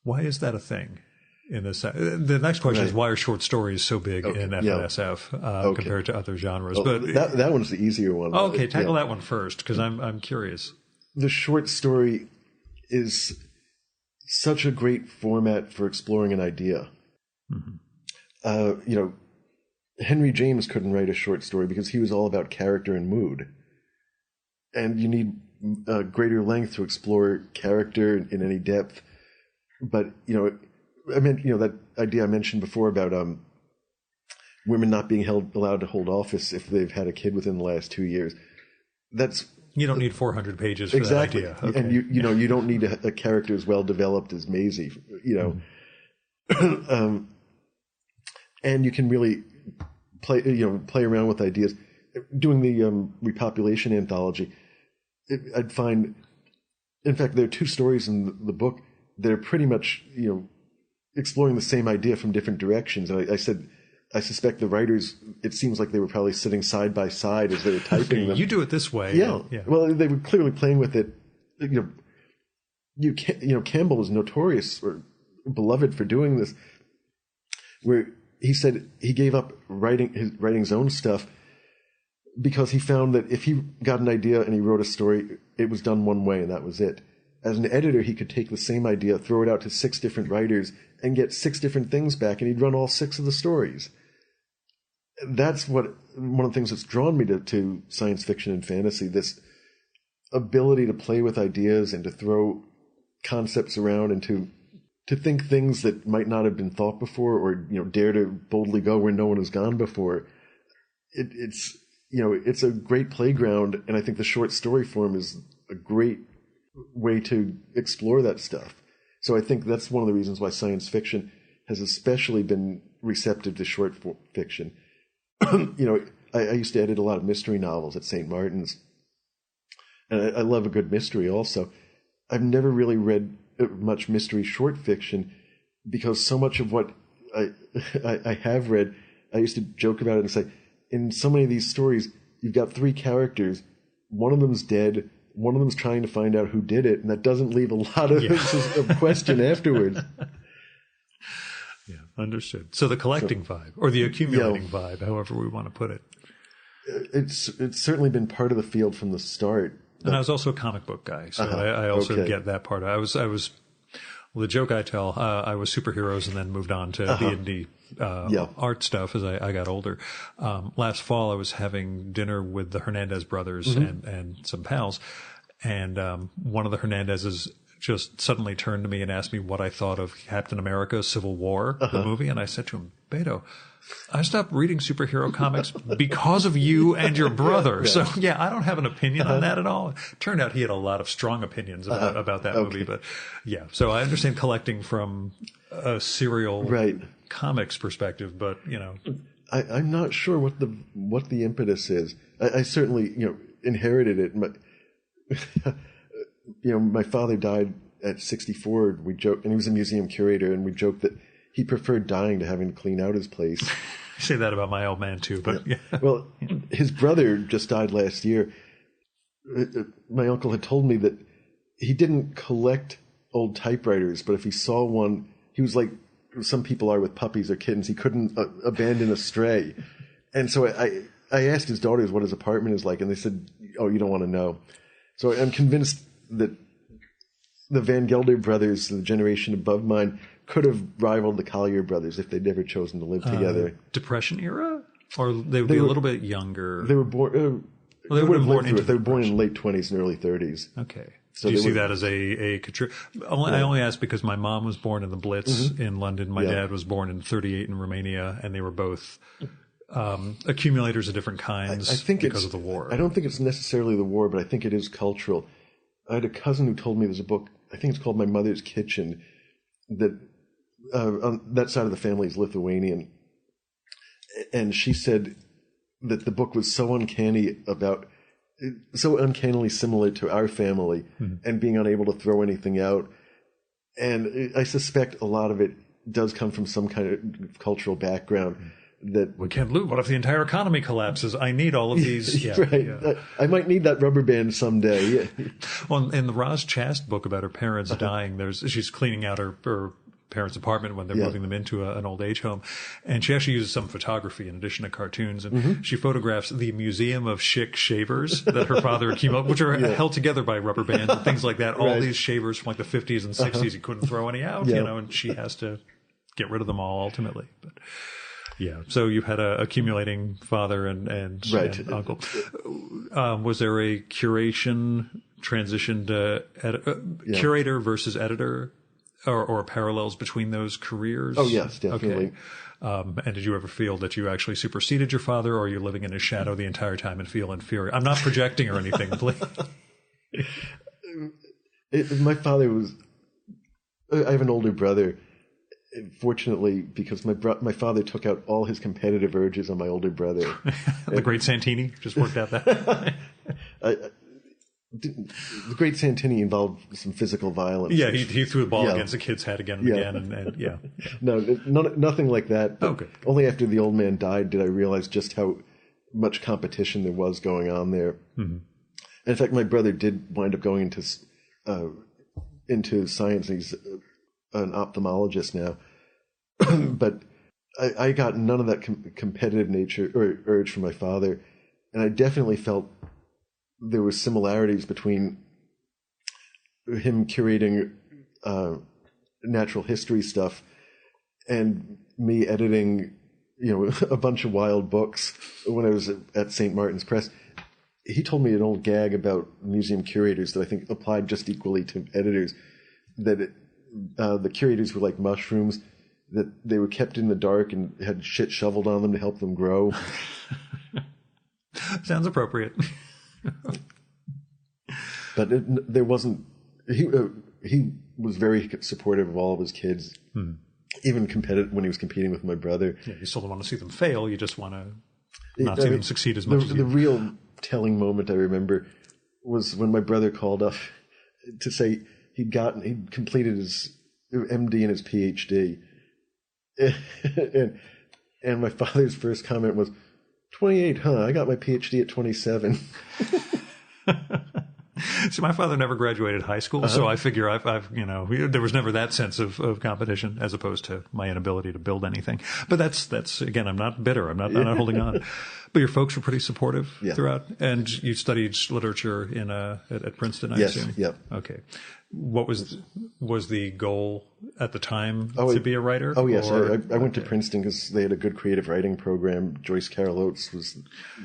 Why is that a thing? In this, the next question is, why are short stories so big in F&SF compared to other genres? But that one's the easier one. Okay, tackle that one first, because I'm curious. The short story is such a great format for exploring an idea. Mm-hmm. Henry James couldn't write a short story because he was all about character and mood, and you need greater length to explore character in any depth. But I meant, that idea I mentioned before about women not being allowed to hold office if they've had a kid within the last 2 years. You don't need 400 pages for exactly. that idea. Okay. And you don't need a character as well developed as Maisie. And you can really play around with ideas. Doing the repopulation anthology, I'd find, in fact, there are 2 stories in the book that are pretty much exploring the same idea from different directions. And I said, I suspect the writers, it seems like they were probably sitting side by side as they were typing them. You do it this way. Yeah. Well, they were clearly playing with it. Campbell is notorious or beloved for doing this, where he said he gave up writing his own stuff because he found that if he got an idea and he wrote a story, it was done one way and that was it. As an editor, he could take the same idea, throw it out to 6 different writers, and get 6 different things back, and he'd run all 6 of the stories. That's one of the things that's drawn me to science fiction and fantasy, this ability to play with ideas and to throw concepts around and to think things that might not have been thought before, or dare to boldly go where no one has gone before. It's a great playground, and I think the short story form is a great way to explore that stuff. So I think that's one of the reasons why science fiction has especially been receptive to short fiction. I used to edit a lot of mystery novels at St. Martin's, and I love a good mystery also. I've never really read much mystery short fiction because so much of what I have read, I used to joke about it and say, in so many of these stories, you've got 3 characters, one of them's dead, one of them's trying to find out who did it, and that doesn't leave a lot of question afterwards. Yeah, understood. So the collecting vibe, or the accumulating vibe, however we want to put it. It's certainly been part of the field from the start. And I was also a comic book guy, so I also get that part. I was the joke I tell, I was superheroes and then moved on to the indie art stuff as I got older. Last fall, I was having dinner with the Hernandez brothers and some pals, and one of the Hernandezes just suddenly turned to me and asked me what I thought of Captain America: Civil War, the movie, and I said to him, Beto, I stopped reading superhero comics because of you and your brother. So, I don't have an opinion on that at all. Turned out he had a lot of strong opinions about that movie. But, so I understand collecting from a serial comics perspective, but, I'm not sure what the impetus is. I certainly, inherited it. My father died at 64. We joked, and he was a museum curator, and we joked that he preferred dying to having to clean out his place. I say that about my old man too, but Well, his brother just died last year. My uncle had told me that he didn't collect old typewriters, but if he saw one, he was like some people are with puppies or kittens. He couldn't abandon a stray. And so I asked his daughters what his apartment is like, and they said, "Oh, you don't want to know." So I'm convinced that the Van Gelder brothers, the generation above mine, could have rivaled the Collier brothers if they'd never chosen to live together. Depression era? Or they would be a little bit younger? They were born... they would have lived through it. They were born in late 20s and early 30s. Okay. So do you see that as a I only ask because my mom was born in the Blitz in London. My dad was born in 38 in Romania, and they were both accumulators of different kinds because of the war. I don't think it's necessarily the war, but I think it is cultural. I had a cousin who told me there's a book, I think it's called My Mother's Kitchen, that on that side of the family is Lithuanian. And she said that the book was so uncannily similar to our family and being unable to throw anything out. And I suspect a lot of it does come from some kind of cultural background that we can't lose. What if the entire economy collapses? I need all of these. Yeah, right. Yeah. I might need that rubber band someday. Well, in the Roz Chast book about her parents dying, she's cleaning out her parents' apartment when they're moving them into an old age home. And she actually uses some photography in addition to cartoons. And she photographs the Museum of Chic Shavers that her father came up, which are held together by rubber bands and things like that. All these shavers from like the 50s and 60s, he couldn't throw any out, and she has to get rid of them all ultimately. But yeah, so you've had a accumulating father and uncle. Was there a curation transition to curator versus editor? Or parallels between those careers? Oh, yes, definitely. Okay. And did you ever feel that you actually superseded your father, or are you living in his shadow the entire time and feel inferior? I'm not projecting or anything, please. My father was... I have an older brother. Fortunately, because my father took out all his competitive urges on my older brother. The great Santini just worked out that. The great Santini involved some physical violence. Yeah, he threw the ball against a kid's head again and again, and No, nothing like that. Okay. Only after the old man died did I realize just how much competition there was going on there. Mm-hmm. In fact, my brother did wind up going into science. He's an ophthalmologist now. But I got none of that competitive nature or urge from my father, and I definitely felt there were similarities between him curating natural history stuff and me editing, a bunch of wild books when I was at St. Martin's Press. He told me an old gag about museum curators that I think applied just equally to editors, that the curators were like mushrooms, that they were kept in the dark and had shit shoveled on them to help them grow. Sounds appropriate. But there wasn't. He was very supportive of all of his kids, even competitive when he was competing with my brother. Yeah, you still don't want to see them fail. You just want to not see them succeed as much as you. The real telling moment I remember was when my brother called up to say he'd completed his MD and his PhD, and my father's first comment was, 28, huh? I got my PhD at 27. See, my father never graduated high school, so I figure there was never that sense of competition as opposed to my inability to build anything. But that's again, I'm not bitter. I'm not holding on. But your folks were pretty supportive throughout, and you studied literature at Princeton, I assume. Yes. Yep. Okay. What was the goal at the time to be a writer? Oh, yes. I went to Princeton because they had a good creative writing program. Joyce Carol Oates was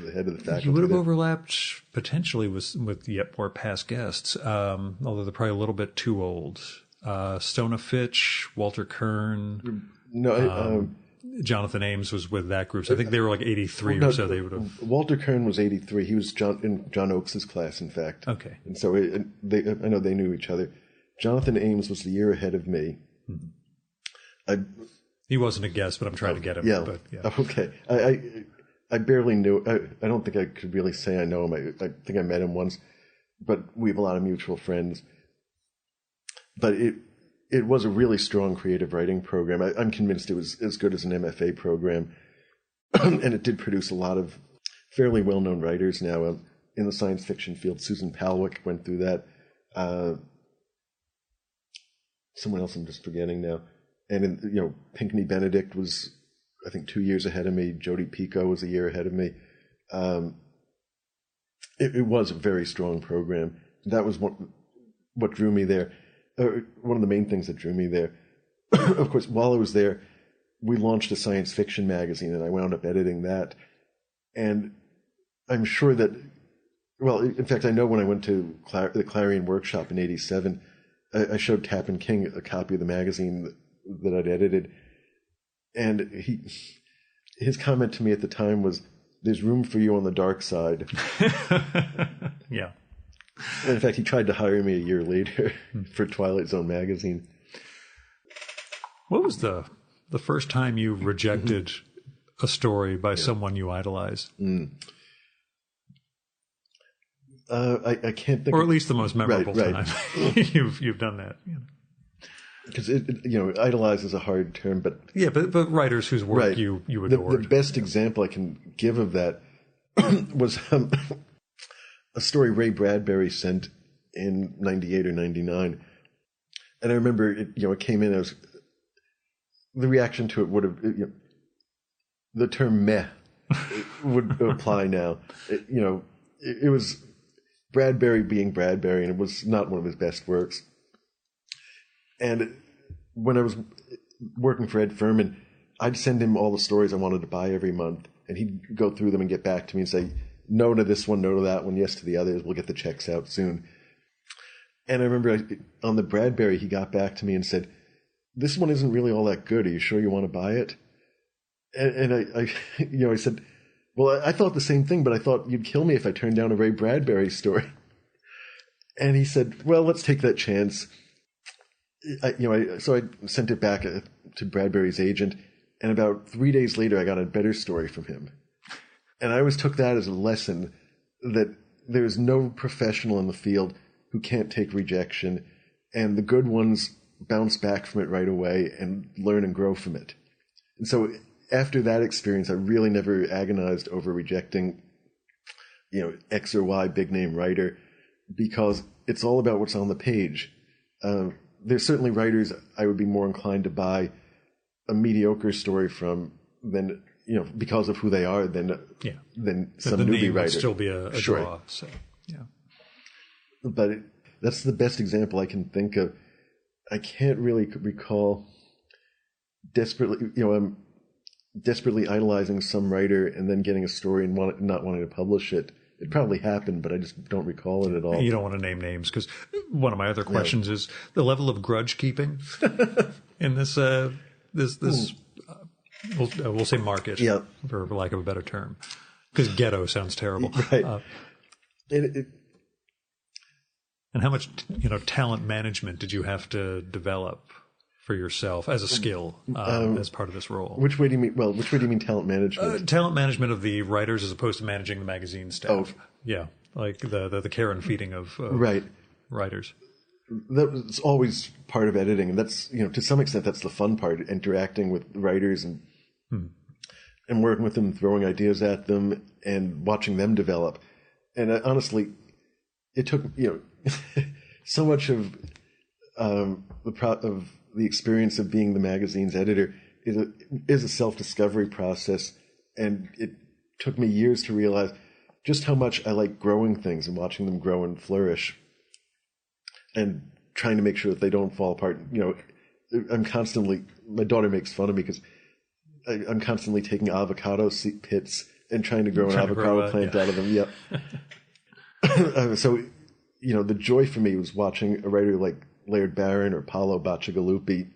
the head of the faculty. You would have overlapped potentially with yet more past guests, although they're probably a little bit too old. Stona Fitch, Walter Kern. No, Jonathan Ames was with that group. So I think they were like 83 or so. They would have. Walter Kern was 83. He was in John Oakes' class, in fact. Okay. And so I know they knew each other. Jonathan Ames was the year ahead of me. Mm-hmm. He wasn't a guest, but I'm trying to get him. Yeah. But, yeah. Okay. I barely knew. I don't think I could really say I know him. I think I met him once, but we have a lot of mutual friends. But it was a really strong creative writing program. I'm convinced it was as good as an MFA program. And it did produce a lot of fairly well-known writers now in the science fiction field. Susan Palwick went through that. Someone else I'm just forgetting now. And, Pinckney Benedict was, I think, 2 years ahead of me. Jodi Picoult was a year ahead of me. It was a very strong program. That was what drew me there. One of the main things that drew me there. Of course, while I was there, we launched a science fiction magazine, and I wound up editing that. And I'm sure that, in fact, I know when I went to the Clarion Workshop in '87, I showed Tappan King a copy of the magazine that I'd edited. And his comment to me at the time was, "There's room for you on the dark side." Yeah. And in fact, he tried to hire me a year later for Twilight Zone magazine. What was the first time you rejected a story by someone you idolize? I can't think. Or at least the most memorable right. time you've done that. because idolize is a hard term, but yeah, but writers whose work right. you adored. The best example I can give of that was a story Ray Bradbury sent in 98 or 99. And I remember it came in as the reaction to it would have, the term meh would apply now. It was Bradbury being Bradbury, and it was not one of his best works. And when I was working for Ed Furman, I'd send him all the stories I wanted to buy every month, and he'd go through them and get back to me and say, no to this one, no to that one, yes to the others, we'll get the checks out soon. And I remember on the Bradbury, he got back to me and said, this one isn't really all that good. Are you sure you want to buy it? And I said, well, I thought the same thing, but I thought you'd kill me if I turned down a Ray Bradbury story. And he said, well, let's take that chance. So I sent it back to Bradbury's agent, and about 3 days later, I got a better story from him. And I always took that as a lesson that there's no professional in the field who can't take rejection, and the good ones bounce back from it right away and learn and grow from it. And so after that experience, I really never agonized over rejecting, X or Y big name writer, because it's all about what's on the page. There's certainly writers I would be more inclined to buy a mediocre story from than, because of who they are, than some the newbie name writer. Would still be a Sure. draw. So, yeah. But that's the best example I can think of. I can't really recall I'm desperately idolizing some writer and then getting a story and not wanting to publish it. It probably happened, but I just don't recall it at all. You don't want to name names, because one of my other questions is the level of grudge keeping in this we'll say market, for lack of a better term, because ghetto sounds terrible. Right. And how much talent management did you have to develop for yourself as a skill as part of this role? Which way do you mean? Well, which way do you mean talent management? Talent management of the writers as opposed to managing the magazine staff. Oh. Yeah, like the care and feeding of right. writers. That's always part of editing, and that's to some extent that's the fun part: interacting with writers and working with them, throwing ideas at them, and watching them develop. And honestly, it took so much of the experience of being the magazine's editor is a self-discovery process, and it took me years to realize just how much I like growing things and watching them grow and flourish, and trying to make sure that they don't fall apart. My daughter makes fun of me because I'm constantly taking avocado pits and trying to grow an avocado plant out of them. Yep. So, the joy for me was watching a writer like Laird Barron or Paolo Bacigalupi,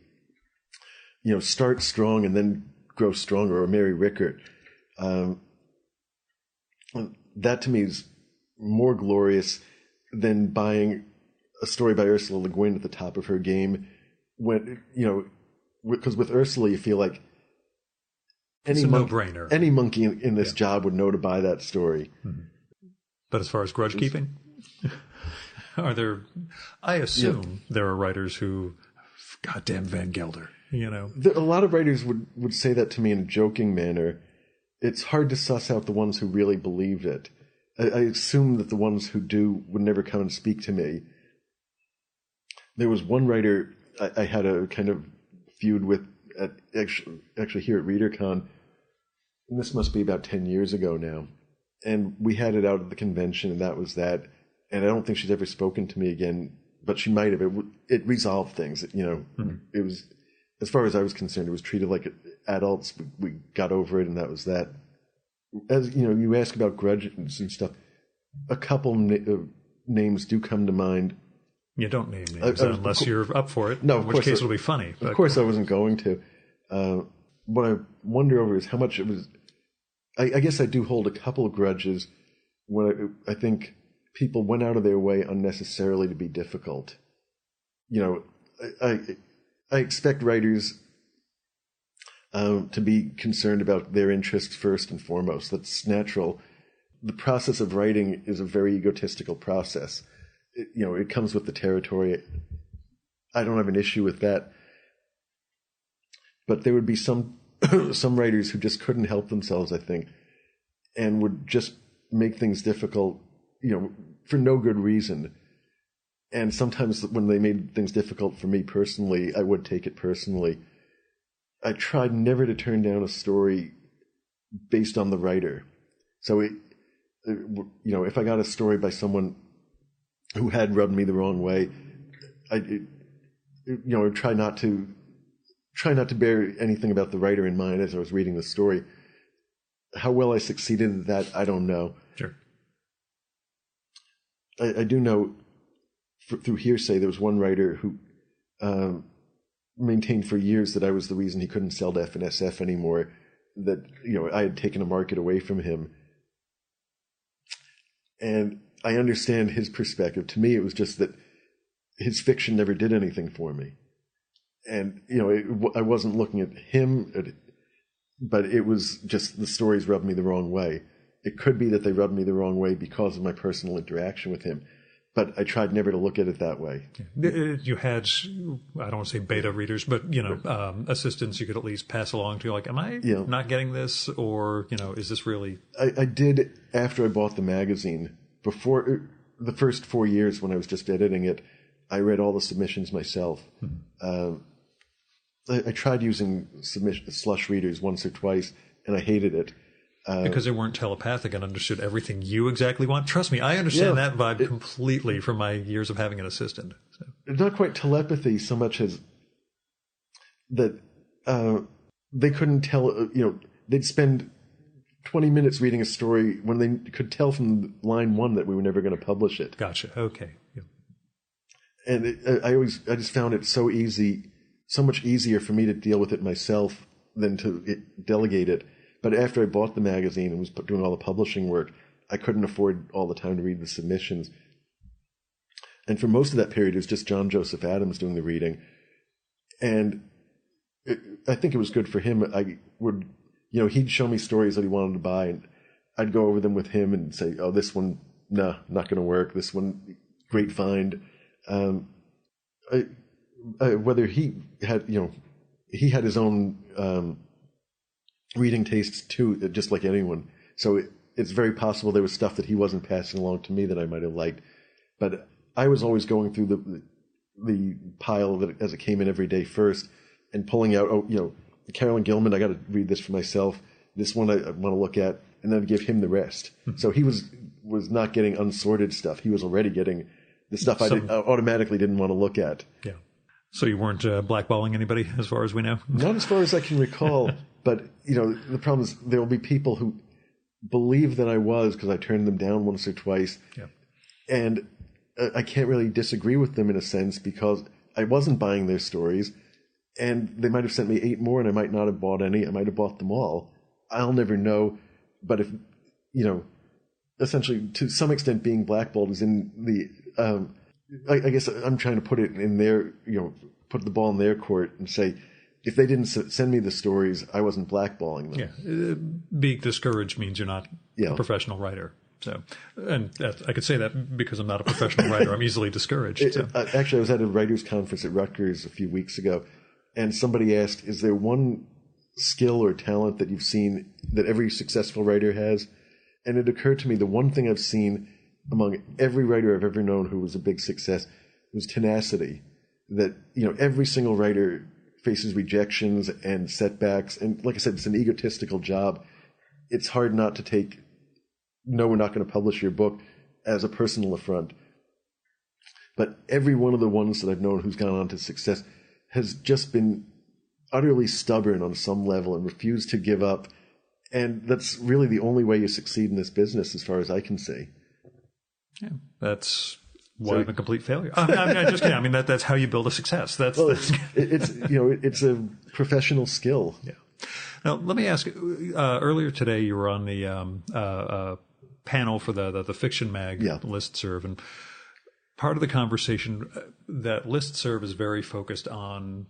start strong and then grow stronger, or Mary Rickert. That to me is more glorious than buying a story by Ursula Le Guin at the top of her game. When because with Ursula you feel like it's a no-brainer. Any monkey in this job would know to buy that story. Mm-hmm. But as far as grudge keeping, are there? I assume there are writers who, goddamn Van Gelder, A lot of writers would say that to me in a joking manner. It's hard to suss out the ones who really believed it. I assume that the ones who do would never come and speak to me. There was one writer I had a kind of feud with actually here at ReaderCon, and this must be about 10 years ago now. And we had it out at the convention, and that was that. And I don't think she's ever spoken to me again, but she might have. It resolved things. It was, as far as I was concerned, it was treated like adults. We got over it, and that was that. As you ask about grudges and stuff, a couple names do come to mind. You don't name names unless you're up for it. No, in which case it'll be funny. Of course I wasn't going to. What I wonder over is how much it was. I guess I do hold a couple of grudges when I think people went out of their way unnecessarily to be difficult. I expect writers to be concerned about their interests first and foremost. That's natural. The process of writing is a very egotistical process. It comes with the territory. I don't have an issue with that. But there would be some writers who just couldn't help themselves, I think, and would just make things difficult, for no good reason. And sometimes when they made things difficult for me personally, I would take it personally. I tried never to turn down a story based on the writer. So, if I got a story by someone who had rubbed me the wrong way, I try not to bear anything about the writer in mind as I was reading the story. How well I succeeded at that, I don't know. Sure. I do know through hearsay there was one writer who maintained for years that I was the reason he couldn't sell to F&SF anymore, that I had taken a market away from him. And I understand his perspective. To me, it was just that his fiction never did anything for me. And, I wasn't looking at him, but it was just the stories rubbed me the wrong way. It could be that they rubbed me the wrong way because of my personal interaction with him. But I tried never to look at it that way. You had, I don't want to say beta readers, but, assistants you could at least pass along to, like, am I not getting this? Or, is this really... I did, after I bought the magazine, before the first 4 years when I was just editing it, I read all the submissions myself. Mm-hmm. I tried using slush readers once or twice, and I hated it. Because they weren't telepathic and understood everything you exactly want. Trust me, I understand that vibe completely from my years of having an assistant. So. Not quite telepathy so much as that they couldn't tell, they'd spend 20 minutes reading a story when they could tell from line 1 that we were never going to publish it. Gotcha. Okay. Yeah. And I just found it so much easier for me to deal with it myself than to delegate it. But after I bought the magazine and was doing all the publishing work, I couldn't afford all the time to read the submissions. And for most of that period, it was just John Joseph Adams doing the reading. And I think it was good for him. I would, he'd show me stories that he wanted to buy, and I'd go over them with him and say, oh, this one, nah, not going to work. This one, great find. Whether he had, he had his own reading tastes too, just like anyone. So it's very possible there was stuff that he wasn't passing along to me that I might have liked. But I was always going through the pile that as it came in every day first and pulling out, Carolyn Gilman, I got to read this for myself. This one I want to look at, and then give him the rest. Mm-hmm. So he was not getting unsorted stuff. He was already getting the stuff I automatically didn't want to look at. Yeah. So you weren't blackballing anybody, as far as we know? Not as far as I can recall. But, the problem is there will be people who believe that I was because I turned them down once or twice. Yeah. And I can't really disagree with them in a sense because I wasn't buying their stories. And they might have sent me 8 more and I might not have bought any. I might have bought them all. I'll never know. But if, essentially to some extent being blackballed is in the... I guess I'm trying to put it in their, put the ball in their court and say, if they didn't send me the stories, I wasn't blackballing them. Yeah, being discouraged means you're not a professional writer. So, and I could say that because I'm not a professional writer, I'm easily discouraged. Actually, I was at a writers' conference at Rutgers a few weeks ago, and somebody asked, "Is there one skill or talent that you've seen that every successful writer has?" And it occurred to me the one thing I've seen among every writer I've ever known who was a big success was tenacity. That, every single writer faces rejections and setbacks. And like I said, it's an egotistical job. It's hard not to take, no, we're not going to publish your book as a personal affront. But every one of the ones that I've known who's gone on to success has just been utterly stubborn on some level and refused to give up. And that's really the only way you succeed in this business as far as I can see. Yeah, that's why I'm a complete failure. I'm just kidding. I mean, that's how you build a success. It's a professional skill. Yeah. Now, let me ask. Earlier today, you were on the panel for the Fiction Mag listserv, and part of the conversation that listserv is very focused on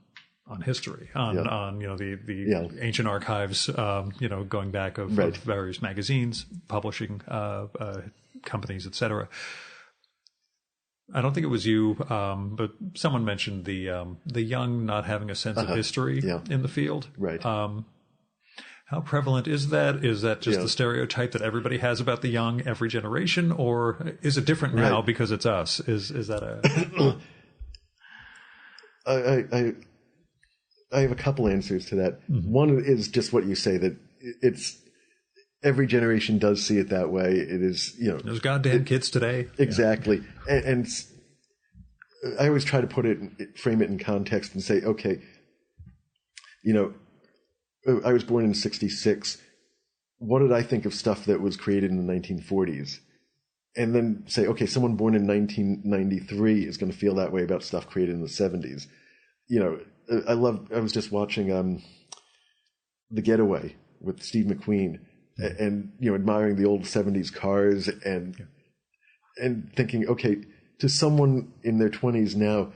history, on the ancient archives, going back of various magazines, publishing companies, etc. I don't think it was you, but someone mentioned the young not having a sense of history in the field. Right. How prevalent is that? Is that just the stereotype that everybody has about the young every generation, or is it different now because it's us? Is that a... I have a couple answers to that. One is just what you say, that it's every generation does see it that way. It is, those goddamn kids today. Exactly. And I always try to frame it in context and say, okay, I was born in 1966. What did I think of stuff that was created in the 1940s? And then say, okay, someone born in 1993 is going to feel that way about stuff created in the 70s. I was just watching The Getaway with Steve McQueen and, admiring the old 70s cars and thinking, okay, to someone in their 20s now,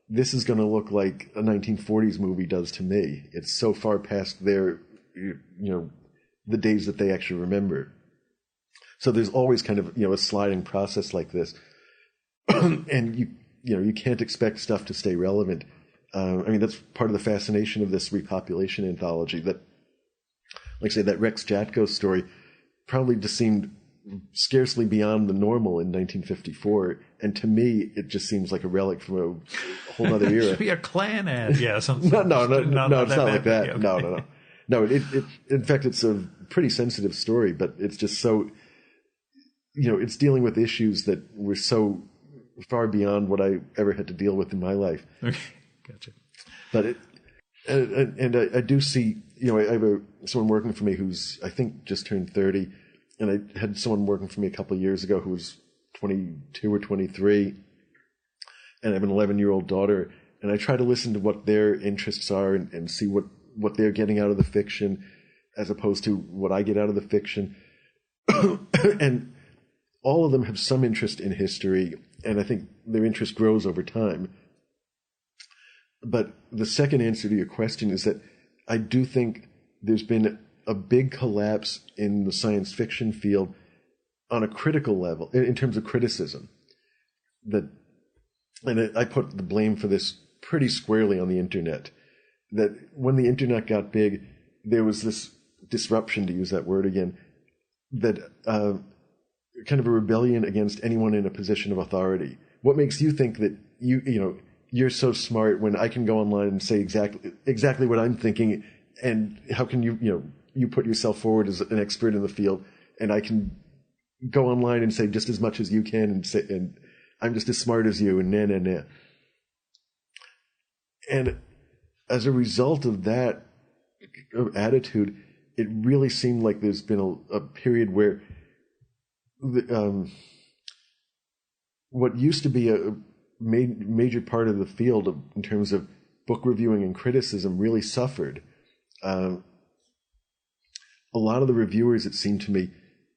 this is going to look like a 1940s movie does to me. It's so far past their, the days that they actually remember. So there's always kind of, a sliding process like this. And you can't expect stuff to stay relevant. That's part of the fascination of this repopulation anthology, that, like I say, that Rex Jacko story probably just seemed scarcely beyond the normal in 1954. And to me, it just seems like a relic from a whole other era. It should be a Klan ad. Yeah, something. No, it's not like that. Okay. No. No, in fact, it's a pretty sensitive story, but it's just so, it's dealing with issues that were so far beyond what I ever had to deal with in my life. Okay, gotcha. But I do see, I have someone working for me who's, I think, just turned 30, and I had someone working for me a couple of years ago who was 22 or 23, and I have an 11-year-old daughter, and I try to listen to what their interests are and see what they're getting out of the fiction as opposed to what I get out of the fiction. And all of them have some interest in history, and I think their interest grows over time. But the second answer to your question is that I do think there's been a big collapse in the science fiction field on a critical level, in terms of criticism. And I put the blame for this pretty squarely on the internet. That when the internet got big, there was this disruption, to use that word again, that kind of a rebellion against anyone in a position of authority. What makes you think that you're so smart when I can go online and say exactly what I'm thinking, and how can you put yourself forward as an expert in the field, and I can go online and say just as much as you can, and I'm just as smart as you, and nah. And as a result of that attitude, it really seemed like there's been a period where what used to be a major part of the field in terms of book reviewing and criticism really suffered. A lot of the reviewers, it seemed to me,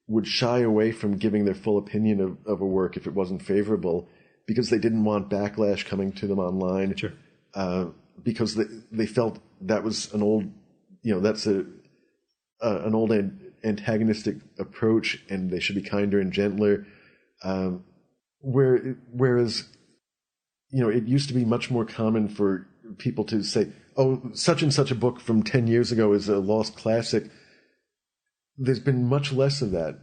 would shy away from giving their full opinion of a work if it wasn't favorable, because they didn't want backlash coming to them online. Sure. Because they felt that was an old, that's an old antagonistic approach, and they should be kinder and gentler. Whereas, it used to be much more common for people to say, oh, such and such a book from 10 years ago is a lost classic. There's been much less of that.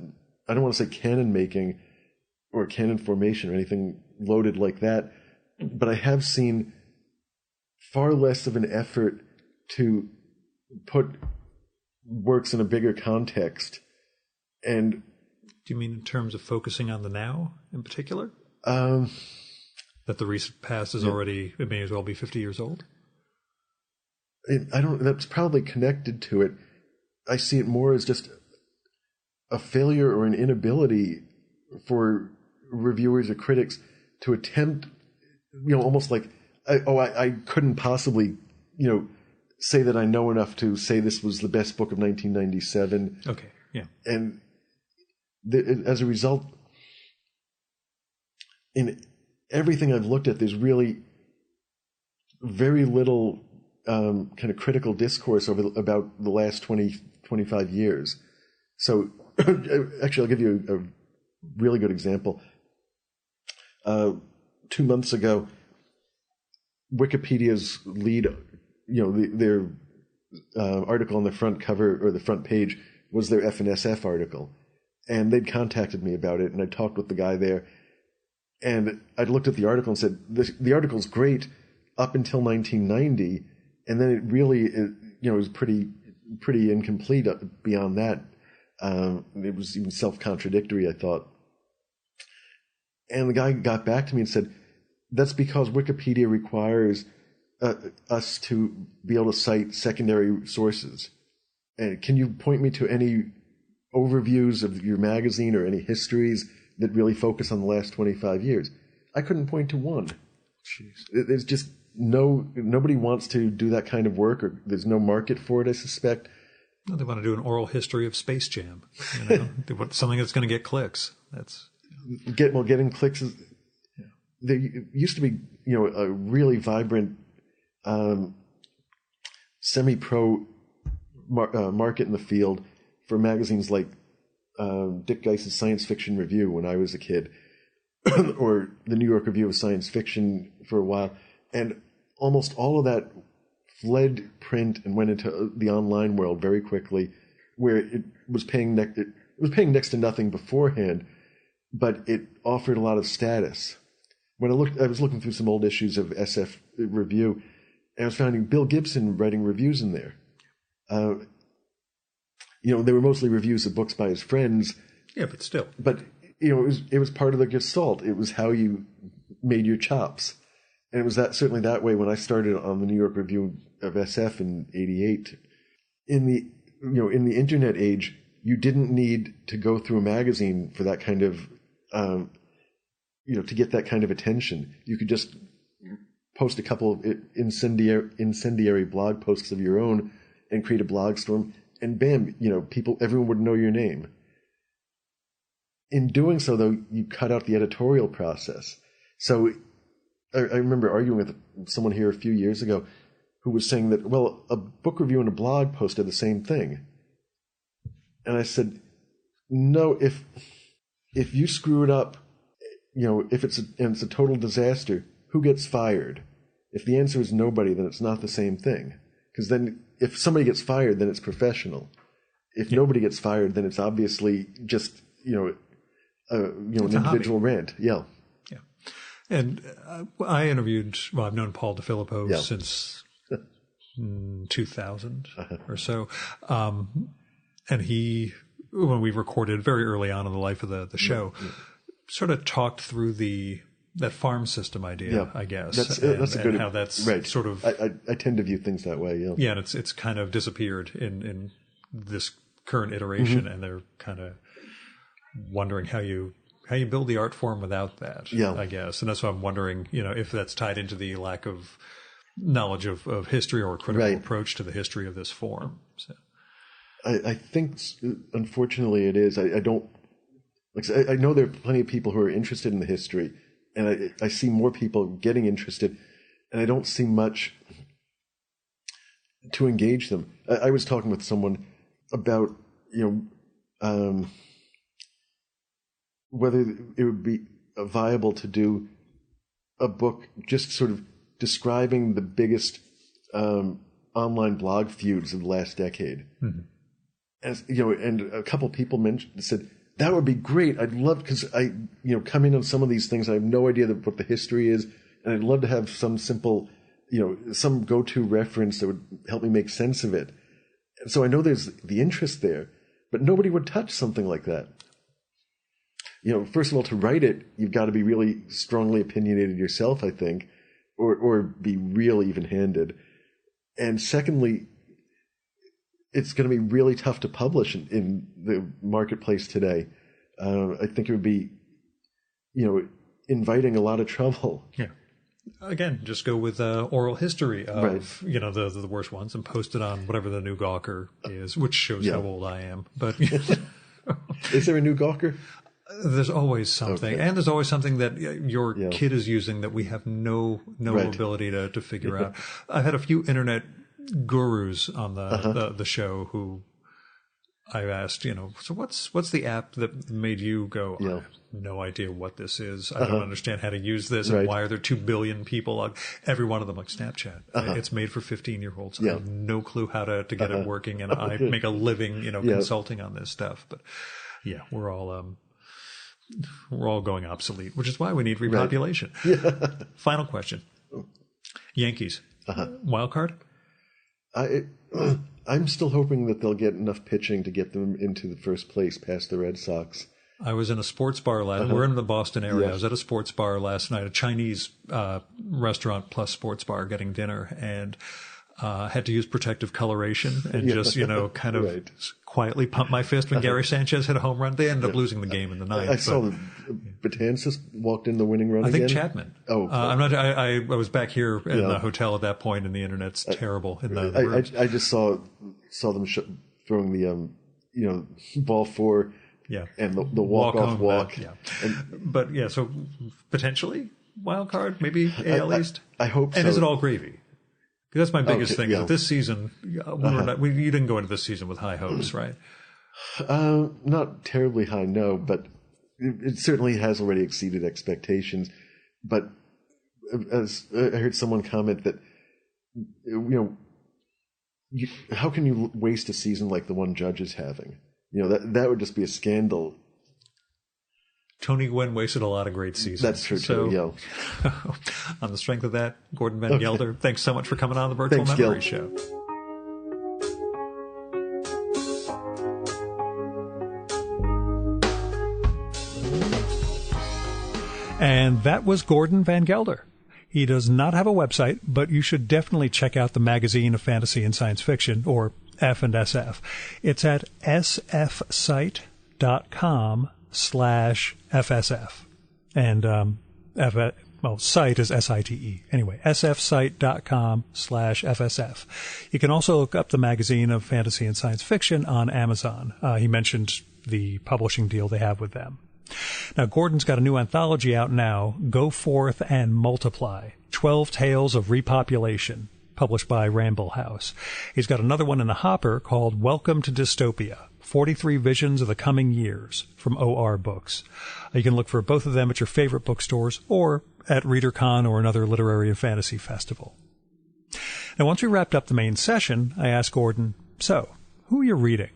I don't want to say canon making or canon formation or anything loaded like that, but I have seen far less of an effort to put works in a bigger context. And do you mean in terms of focusing on the now in particular? That the recent past is already, it may as well be 50 years old? That's probably connected to it. I see it more as just a failure or an inability for reviewers or critics to attempt, almost like, I couldn't possibly, say that I know enough to say this was the best book of 1997. Okay, yeah. And as a result, in everything I've looked at, there's really very little kind of critical discourse about the last 20, 25 years. So actually, I'll give you a really good example. 20 2 months ago, Wikipedia's lead, their article on the front cover or the front page was their F&SF article. And they'd contacted me about it, and I talked with the guy there. And I'd looked at the article and said, the article's great up until 1990, and then it really, was pretty incomplete beyond that. It was even self-contradictory, I thought. And the guy got back to me and said, that's because Wikipedia requires us to be able to cite secondary sources. And can you point me to any overviews of your magazine or any histories that really focus on the last 25 years? I couldn't point to one. Jeez. There's just nobody wants to do that kind of work, or there's no market for it, I suspect. Well, they want to do an oral history of Space Jam. They want something that's going to get clicks. Getting clicks is. Yeah. There used to be, a really vibrant semi-pro market in the field for magazines like Dick Geiss's Science Fiction Review when I was a kid, or the New York Review of Science Fiction for a while, and almost all of that fled print and went into the online world very quickly, where it was paying next to nothing beforehand, but it offered a lot of status. When I was looking through some old issues of SF Review, and I was finding Bill Gibson writing reviews in there. They were mostly reviews of books by his friends. Yeah, but still. But it was part of the gestalt. It was how you made your chops, and it was certainly that way when I started on the New York Review of SF in '88. In the internet age, you didn't need to go through a magazine for that kind of to get that kind of attention. You could just post a couple of incendiary blog posts of your own and create a blog storm, and bam, everyone would know your name. In doing so, though, you cut out the editorial process. So I remember arguing with someone here a few years ago who was saying that, well, a book review and a blog post are the same thing. And I said, no, if you screw it up, if it's a total disaster, who gets fired? If the answer is nobody, then it's not the same thing. Because then if somebody gets fired, then it's professional. If nobody gets fired, then it's obviously just, an individual rant. Yeah. Yeah. And I interviewed, I've known Paul DeFilippo since 2000 or so. And he, when we recorded very early on in the life of the show, sort of talked through that farm system idea, I guess. That's a good, how that's right. Sort of. I tend to view things that way. Yeah. Yeah, and it's kind of disappeared in this current iteration, and they're kind of wondering how you build the art form without that. Yeah. I guess, and that's why I'm wondering, if that's tied into the lack of knowledge of history or a critical approach to the history of this form. So. I think, unfortunately, it is. I don't. I know there are plenty of people who are interested in the history, and I see more people getting interested, and I don't see much to engage them. I was talking with someone about, whether it would be viable to do a book just sort of describing the biggest online blog feuds of the last decade. Mm-hmm. And a couple of people said, that would be great. I'd love, because I come in on some of these things. I have no idea what the history is, and I'd love to have some simple, some go-to reference that would help me make sense of it. And so I know there's the interest there, but nobody would touch something like that. First of all, to write it, you've got to be really strongly opinionated yourself, I think, or be real even-handed. And secondly, it's going to be really tough to publish in the marketplace today. I think it would be, inviting a lot of trouble. Yeah. Again, just go with oral history of, the worst ones and post it on whatever the new Gawker is, which shows how old I am. But is there a new Gawker? There's always something. Okay. And there's always something that your kid is using that we have no ability to figure out. I've had a few internet gurus on the show who I asked, so what's the app that made you go, Yeah. I have no idea what this is. I don't understand how to use this. Right. And why are there 2 billion people on every one of them like Snapchat? It's made for 15-year-olds. Yeah. I have no clue how to get it working. And I make a living, consulting on this stuff. But yeah, we're all going obsolete, which is why we need repopulation. Right. Yeah. Final question. Yankees. Wild card? I'm still hoping that they'll get enough pitching to get them into the first place past the Red Sox. I was in a sports bar we're in the Boston area. Yes. I was at a sports bar last night, a Chinese restaurant plus sports bar, getting dinner, and had to use protective coloration and just, kind of quietly pump my fist when Gary Sanchez hit a home run. They ended up losing the game in the ninth. I saw that Betances walked in the winning run again. I think Chapman. Oh, I'm not. I was back here in the hotel at that point, and the internet's terrible in the rooms. I just saw them throwing the ball 4. Yeah, and the walk-off walk. Yeah, so potentially wild card, maybe AL East. I hope so. And is it all gravy? Because that's my biggest thing. Yeah. This season, you didn't go into this season with high hopes, right? Not terribly high, no, but it certainly has already exceeded expectations. But as I heard someone comment that, how can you waste a season like the one Judge is having? That would just be a scandal. Tony Gwynn wasted a lot of great seasons. That's true, too, on the strength of that, Gordon Van Gelder, thanks so much for coming on the Virtual Memory Show. And that was Gordon Van Gelder. He does not have a website, but you should definitely check out the magazine of fantasy and science fiction, or F&SF. It's at sfsite.com/FSF. And site is SITE. Anyway, sfsite.com/FSF. You can also look up the magazine of fantasy and science fiction on Amazon. He mentioned the publishing deal they have with them. Now, Gordon's got a new anthology out now, Go Forth and Multiply, 12 Tales of Repopulation, published by Ramble House. He's got another one in the hopper called Welcome to Dystopia, 43 Visions of the Coming Years, from OR Books. You can look for both of them at your favorite bookstores or at ReaderCon or another literary and fantasy festival. Now, once we wrapped up the main session, I asked Gordon, so, who are you reading?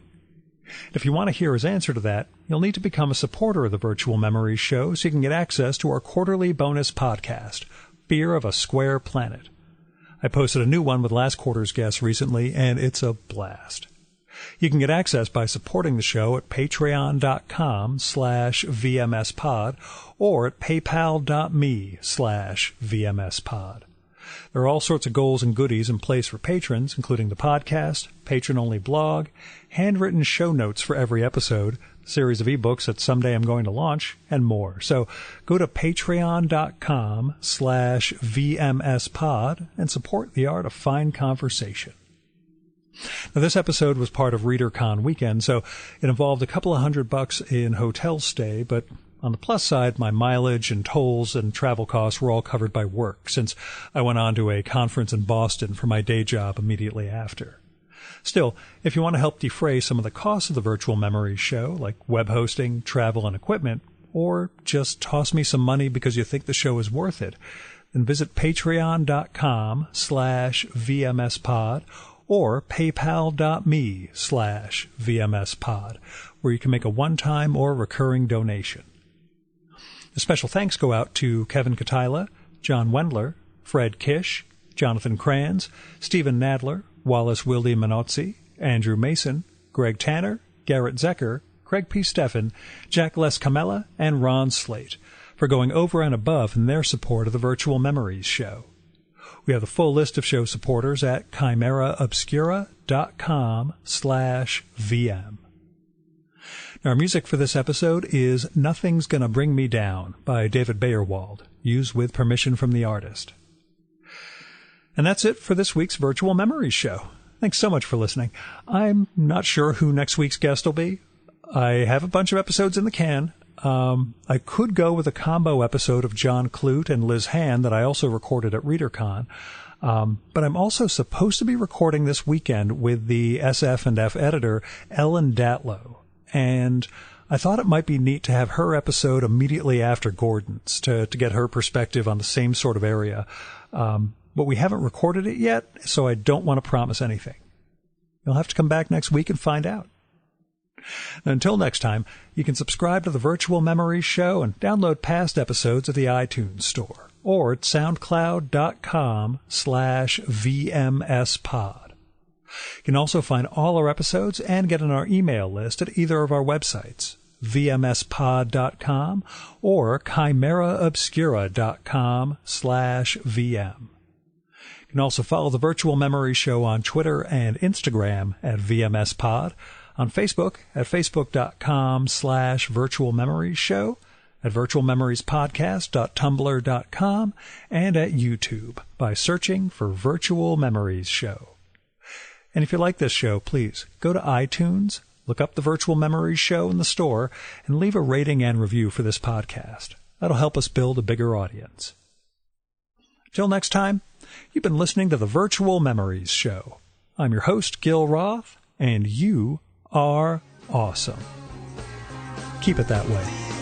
If you want to hear his answer to that, you'll need to become a supporter of the Virtual Memories Show so you can get access to our quarterly bonus podcast, Fear of a Square Planet. I posted a new one with last quarter's guest recently, and it's a blast. You can get access by supporting the show at patreon.com/VMSpod or at paypal.me/VMSpod. There are all sorts of goals and goodies in place for patrons, including the podcast, patron-only blog, handwritten show notes for every episode, a series of ebooks that someday I'm going to launch, and more. So go to patreon.com/VMSpod and support the art of fine conversation. Now, this episode was part of ReaderCon weekend, so it involved a couple of $100 in hotel stay, but on the plus side, my mileage and tolls and travel costs were all covered by work, since I went on to a conference in Boston for my day job immediately after. Still, if you want to help defray some of the costs of the Virtual Memories Show, like web hosting, travel, and equipment, or just toss me some money because you think the show is worth it, then visit patreon.com/VMSpod or paypal.me/VMSpod, where you can make a one-time or recurring donation. A special thanks go out to Kevin Katila, John Wendler, Fred Kish, Jonathan Kranz, Stephen Nadler, Wallace Wilde Manozzi, Andrew Mason, Greg Tanner, Garrett Zecker, Craig P. Steffen, Jack Les Camella, and Ron Slate for going over and above in their support of the Virtual Memories Show. We have the full list of show supporters at chimeraobscura.com/VM. Our music for this episode is Nothing's Gonna Bring Me Down by David Bayerwald, used with permission from the artist. And that's it for this week's Virtual Memories Show. Thanks so much for listening. I'm not sure who next week's guest will be. I have a bunch of episodes in the can. I could go with a combo episode of John Clute and Liz Hand that I also recorded at ReaderCon. But I'm also supposed to be recording this weekend with the SF&F editor, Ellen Datlow. And I thought it might be neat to have her episode immediately after Gordon's to get her perspective on the same sort of area. But we haven't recorded it yet, so I don't want to promise anything. You'll have to come back next week and find out. Until next time, you can subscribe to the Virtual Memories Show and download past episodes at the iTunes Store or at soundcloud.com/VMSpod. You can also find all our episodes and get on our email list at either of our websites, vmspod.com or chimeraobscura.com/VM. You can also follow the Virtual Memories Show on Twitter and Instagram at VMSpod, on Facebook at facebook.com/Virtual Memories Show, at virtualmemoriespodcast.tumblr.com, and at YouTube by searching for Virtual Memories Show. And if you like this show, please go to iTunes, look up the Virtual Memories Show in the store, and leave a rating and review for this podcast. That'll help us build a bigger audience. Till next time, you've been listening to the Virtual Memories Show. I'm your host, Gil Roth, and you are awesome. Keep it that way.